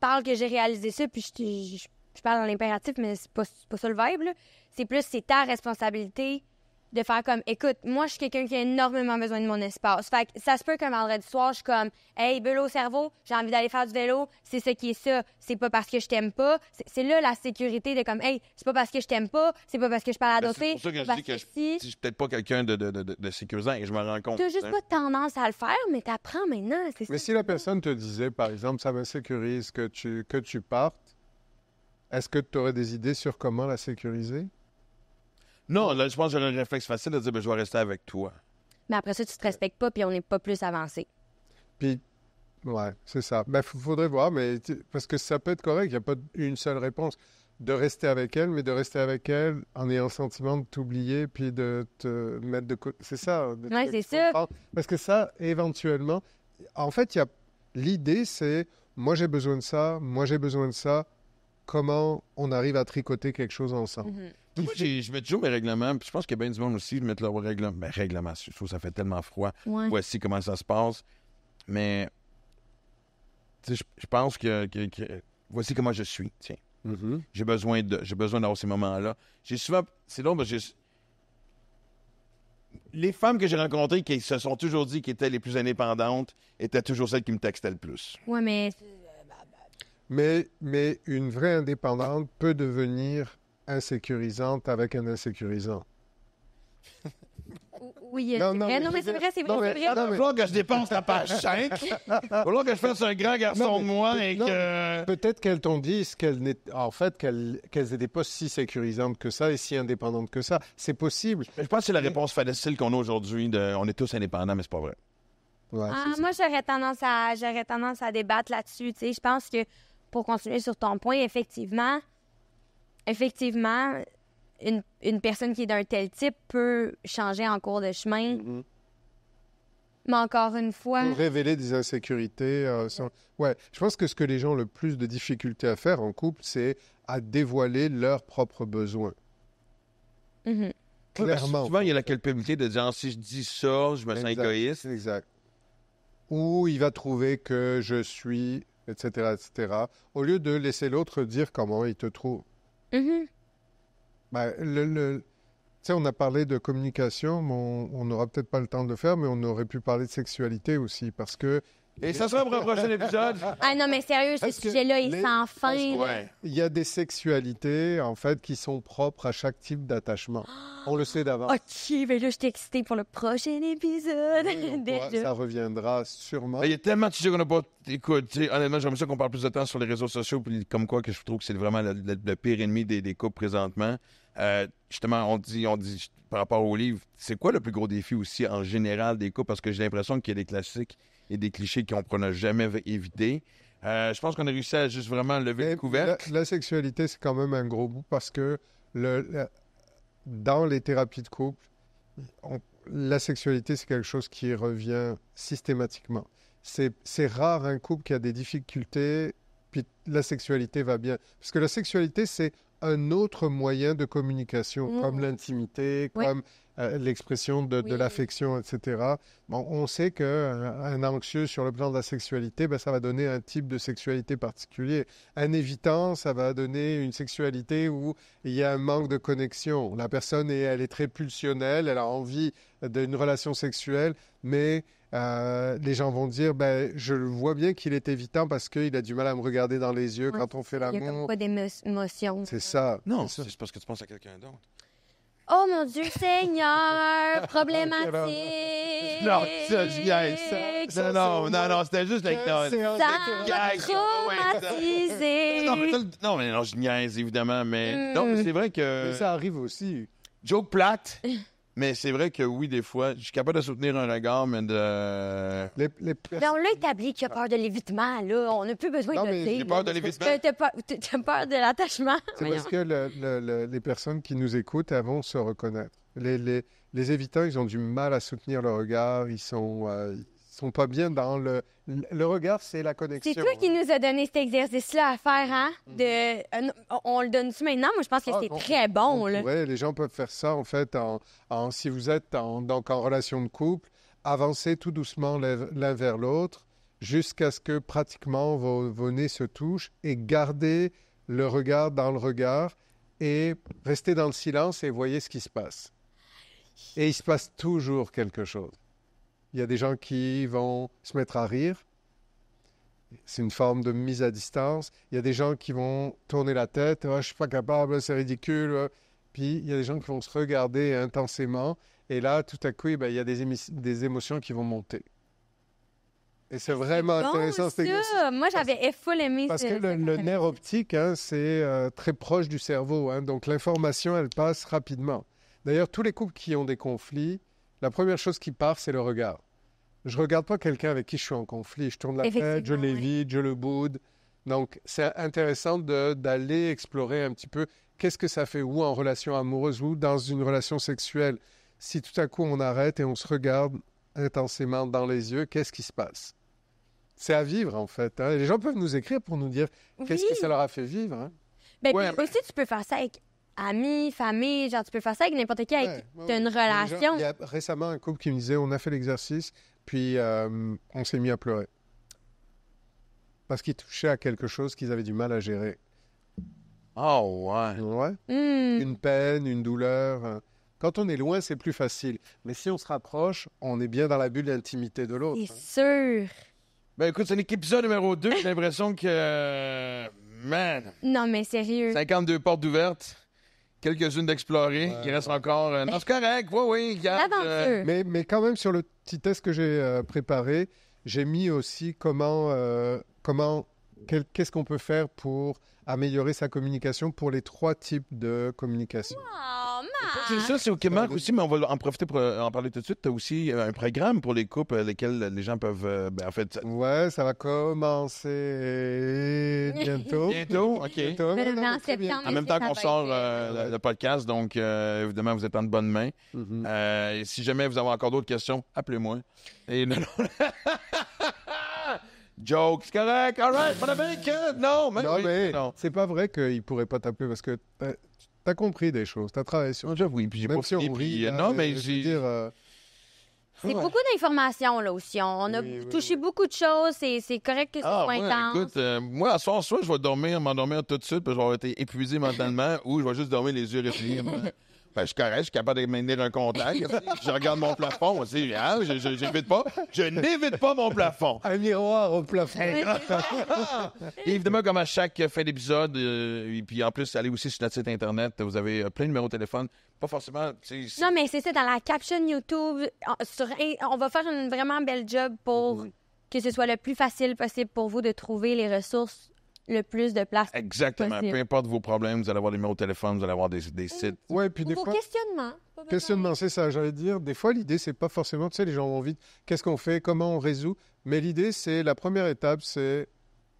parle que j'ai réalisé ça, puis je parle dans l'impératif, mais c'est pas ça le vibe, là. C'est ta responsabilité de faire comme, écoute, moi, je suis quelqu'un qui a énormément besoin de mon espace. Fait que ça se peut qu'un vendredi soir, je suis comme, hey, bulle au cerveau, j'ai envie d'aller faire du vélo, c'est ça qui est ça. C'est pas parce que je t'aime pas. C'est là la sécurité de comme, hey, c'est pas parce que je t'aime pas, c'est pas parce que je parle à d'autres filles. C'est pour ça que je dis que je suis peut-être pas quelqu'un de sécurisant et je me rends compte. T'as juste pas tendance à le faire, mais t'apprends maintenant. Mais si la personne te disait, par exemple, ça m'insécurise que tu partes, Est-ce que tu aurais des idées sur comment la sécuriser? Non, là, je pense que j'ai un réflexe facile de dire je vais rester avec toi. Mais après ça, tu te respectes pas, puis on n'est pas plus avancé. Puis, ouais, c'est ça. Ben, faudrait voir, mais parce que ça peut être correct, il n'y a pas une seule réponse. De rester avec elle, mais de rester avec elle en ayant le sentiment de t'oublier, puis de te mettre de côté. C'est ça. Oui, c'est ça. Parce que ça, éventuellement, en fait, l'idée, c'est moi j'ai besoin de ça, moi j'ai besoin de ça. Comment on arrive à tricoter quelque chose ensemble? Moi, je mets toujours mes règlements, puis je pense qu'il y a bien du monde aussi de mettre leurs règlements. Mais règlements, je trouve que ça fait tellement froid. Ouais. Voici comment ça se passe. Mais je pense que voici comment je suis. Tiens. J'ai besoin d'avoir ces moments-là. J'ai souvent... C'est drôle, parce que les femmes que j'ai rencontrées qui se sont toujours dit qu'elles étaient les plus indépendantes étaient toujours celles qui me textaient le plus. Oui, mais... Mais une vraie indépendante peut devenir insécurisante avec un insécurisant. Oui, non, mais c'est vrai. Il va falloir que je dépense la page 5. Il va falloir que je fasse un grand garçon de moi et que... Peut-être qu'elles t'ont dit qu'elles n'étaient pas si sécurisantes que ça et si indépendantes que ça. C'est possible. Je pense que c'est la réponse facile qu'on a aujourd'hui. On est tous indépendants, mais c'est pas vrai. Ouais, moi, j'aurais tendance à débattre là-dessus. Tu sais, je pense que pour continuer sur ton point, effectivement, une personne qui est d'un tel type peut changer en cours de chemin. Mais encore une fois... Pour révéler des insécurités. Ouais, je pense que ce que les gens ont le plus de difficultés à faire en couple, c'est à dévoiler leurs propres besoins. Clairement. Souvent, il y a la culpabilité de dire si je dis ça, je me sens égoïste. Exact. Ou il va trouver que je suis, etc., etc., au lieu de laisser l'autre dire comment il te trouve. Ben, tu sais, on a parlé de communication, mais on n'aura peut-être pas le temps de le faire, mais on aurait pu parler de sexualité aussi, parce que... Et ça sera pour un prochain épisode. Ah non, mais sérieux, ce sujet-là est sans fin. Il y a des sexualités, en fait, qui sont propres à chaque type d'attachement. On le sait d'avance. OK, mais là, je suis excitée pour le prochain épisode. Ça reviendra sûrement. Il y a tellement de sujets qu'on n'a pas... Écoute, honnêtement, j'aimerais ça qu'on parle plus de temps sur les réseaux sociaux, puis comme quoi que je trouve que c'est vraiment le pire ennemi des couples présentement. Justement, on dit par rapport au livre, c'est quoi le plus gros défi aussi en général des couples? Parce que j'ai l'impression qu'il y a des classiques et des clichés qu'on n'a jamais évité. Je pense qu'on a réussi à juste vraiment lever le couvercle. La sexualité, c'est quand même un gros bout parce que dans les thérapies de couple, la sexualité, c'est quelque chose qui revient systématiquement. C'est rare un couple qui a des difficultés, puis la sexualité va bien. Parce que la sexualité, c'est un autre moyen de communication, comme l'intimité, comme l'expression de l'affection, etc. Bon, on sait qu'un anxieux sur le plan de la sexualité, ça va donner un type de sexualité particulier. Un évitant, ça va donner une sexualité où il y a un manque de connexion. La personne, elle est très pulsionnelle, elle a envie d'une relation sexuelle, mais les gens vont dire, je vois bien qu'il est évitant parce qu'il a du mal à me regarder dans les yeux quand on fait l'amour. Il n'y a comme pas d'émotion. C'est ça. Non, c'est parce que tu penses à quelqu'un d'autre. Oh mon Dieu Seigneur, problématique. Non, ça, je niaise. Non, c'était juste avec Ça m'a traumatisé. Non, mais je niaise, évidemment, mais non, mais c'est vrai que... Mais ça arrive aussi. Joke plate, mais c'est vrai que oui, des fois, je suis capable de soutenir un regard, mais de... Mais on l'a établi qu'il a peur de l'évitement, là. On n'a plus besoin de le dire. J'ai peur de l'évitement. T'as peur de l'attachement. C'est parce que les personnes qui nous écoutent, elles vont se reconnaître. Les évitants, ils ont du mal à soutenir le regard. Ils sont pas bien dans le regard, c'est la connexion. C'est toi qui nous as donné cet exercice-là à faire, hein? On le donne-tu maintenant? Moi, je pense que c'est très bon, là. Oui, les gens peuvent faire ça, en fait, si vous êtes donc en relation de couple, avancez tout doucement l'un vers l'autre jusqu'à ce que pratiquement vos nez se touchent et gardez le regard dans le regard et restez dans le silence et voyez ce qui se passe. Et il se passe toujours quelque chose. Il y a des gens qui vont se mettre à rire. C'est une forme de mise à distance. Il y a des gens qui vont tourner la tête. « Je ne suis pas capable, c'est ridicule. » Puis il y a des gens qui vont se regarder intensément. Et là, tout à coup, il y a des émotions qui vont monter. Et c'est vraiment intéressant cet exercice. Moi, j'avais full aimé parce que le nerf optique, c'est très proche du cerveau. Donc, l'information, elle passe rapidement. D'ailleurs, tous les couples qui ont des conflits, la première chose qui part, c'est le regard. Je ne regarde pas quelqu'un avec qui je suis en conflit. Je tourne la tête, je l'évite, je le boude. Donc, c'est intéressant d'aller explorer un petit peu qu'est-ce que ça fait ou en relation amoureuse ou dans une relation sexuelle. Si tout à coup, on arrête et on se regarde intensément dans les yeux, qu'est-ce qui se passe? C'est à vivre, en fait. Les gens peuvent nous écrire pour nous dire qu'est-ce que ça leur a fait vivre. Aussi, tu peux faire ça avec amis, famille, genre tu peux faire ça avec n'importe qui, avec une relation. Il y a récemment un couple qui me disait, on a fait l'exercice, puis on s'est mis à pleurer. Parce qu'ils touchaient à quelque chose qu'ils avaient du mal à gérer. Oh, ouais. Une peine, une douleur. Quand on est loin, c'est plus facile. Mais si on se rapproche, on est bien dans la bulle d'intimité de l'autre. C'est sûr. Ben écoute, c'est l'épisode numéro 2. J'ai l'impression que... Man! Non, mais sérieux. 52 portes ouvertes. Quelques-unes d'explorer. Il reste encore... Non, c'est correct. Oui, regarde. Mais quand même, sur le petit test que j'ai préparé, j'ai mis aussi qu'est-ce qu'on peut faire pour améliorer sa communication pour les 3 types de communication. Oh, ça, c'est au Québec aussi, mais on va en profiter pour en parler tout de suite. Tu as aussi un programme pour les couples lesquels les gens peuvent... Ouais, ça va commencer bientôt. Bientôt, OK. En septembre. En même temps qu'on sort le podcast, donc évidemment, vous êtes en de bonnes mains. Et si jamais vous avez encore d'autres questions, appelez-moi. Et non. Joke, c'est correct, all right, pas de bacon. Non, mais c'est pas vrai qu'il pourrait pas t'appeler parce que t'as compris des choses, t'as travaillé sur. Oui, puis j'ai même pas si on rit. Non, mais j'ai dire. C'est beaucoup d'informations là aussi. On a touché beaucoup de choses. C'est correct que ce soit intense. Écoute, moi, à soir, soit je vais m'endormir tout de suite, puis je vais être épuisé mentalement, ou je vais juste dormir les yeux réfléchis. Je suis correct, je suis capable de maintenir un contact. Je regarde mon plafond aussi. Je n'évite pas mon plafond. Un miroir au plafond. Et évidemment, comme à chaque fin d'épisode, et puis en plus, allez aussi sur notre site Internet, vous avez plein de numéros de téléphone. Pas forcément... Non, mais c'est ça, dans la caption YouTube, on va faire une vraiment belle job pour que ce soit le plus facile possible pour vous de trouver les ressources le plus de place Exactement. possible. Peu importe vos problèmes, vous allez avoir des numéros de téléphone, vous allez avoir des sites. Ouais, puis des vos fois... questionnements. C'est ça, j'allais dire. Des fois, l'idée, c'est pas forcément, tu sais, les gens vont vite, qu'est-ce qu'on fait, comment on résout. Mais l'idée, c'est, la première étape, c'est,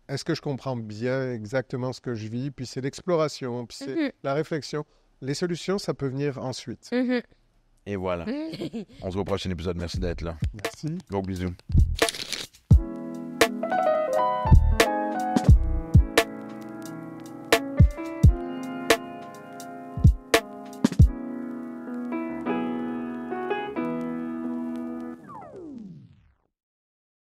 est-ce que je comprends bien exactement ce que je vis? Puis c'est l'exploration, puis c'est la réflexion. Les solutions, ça peut venir ensuite. Et voilà. On se voit au prochain épisode. Merci d'être là. Merci. Gros bisous.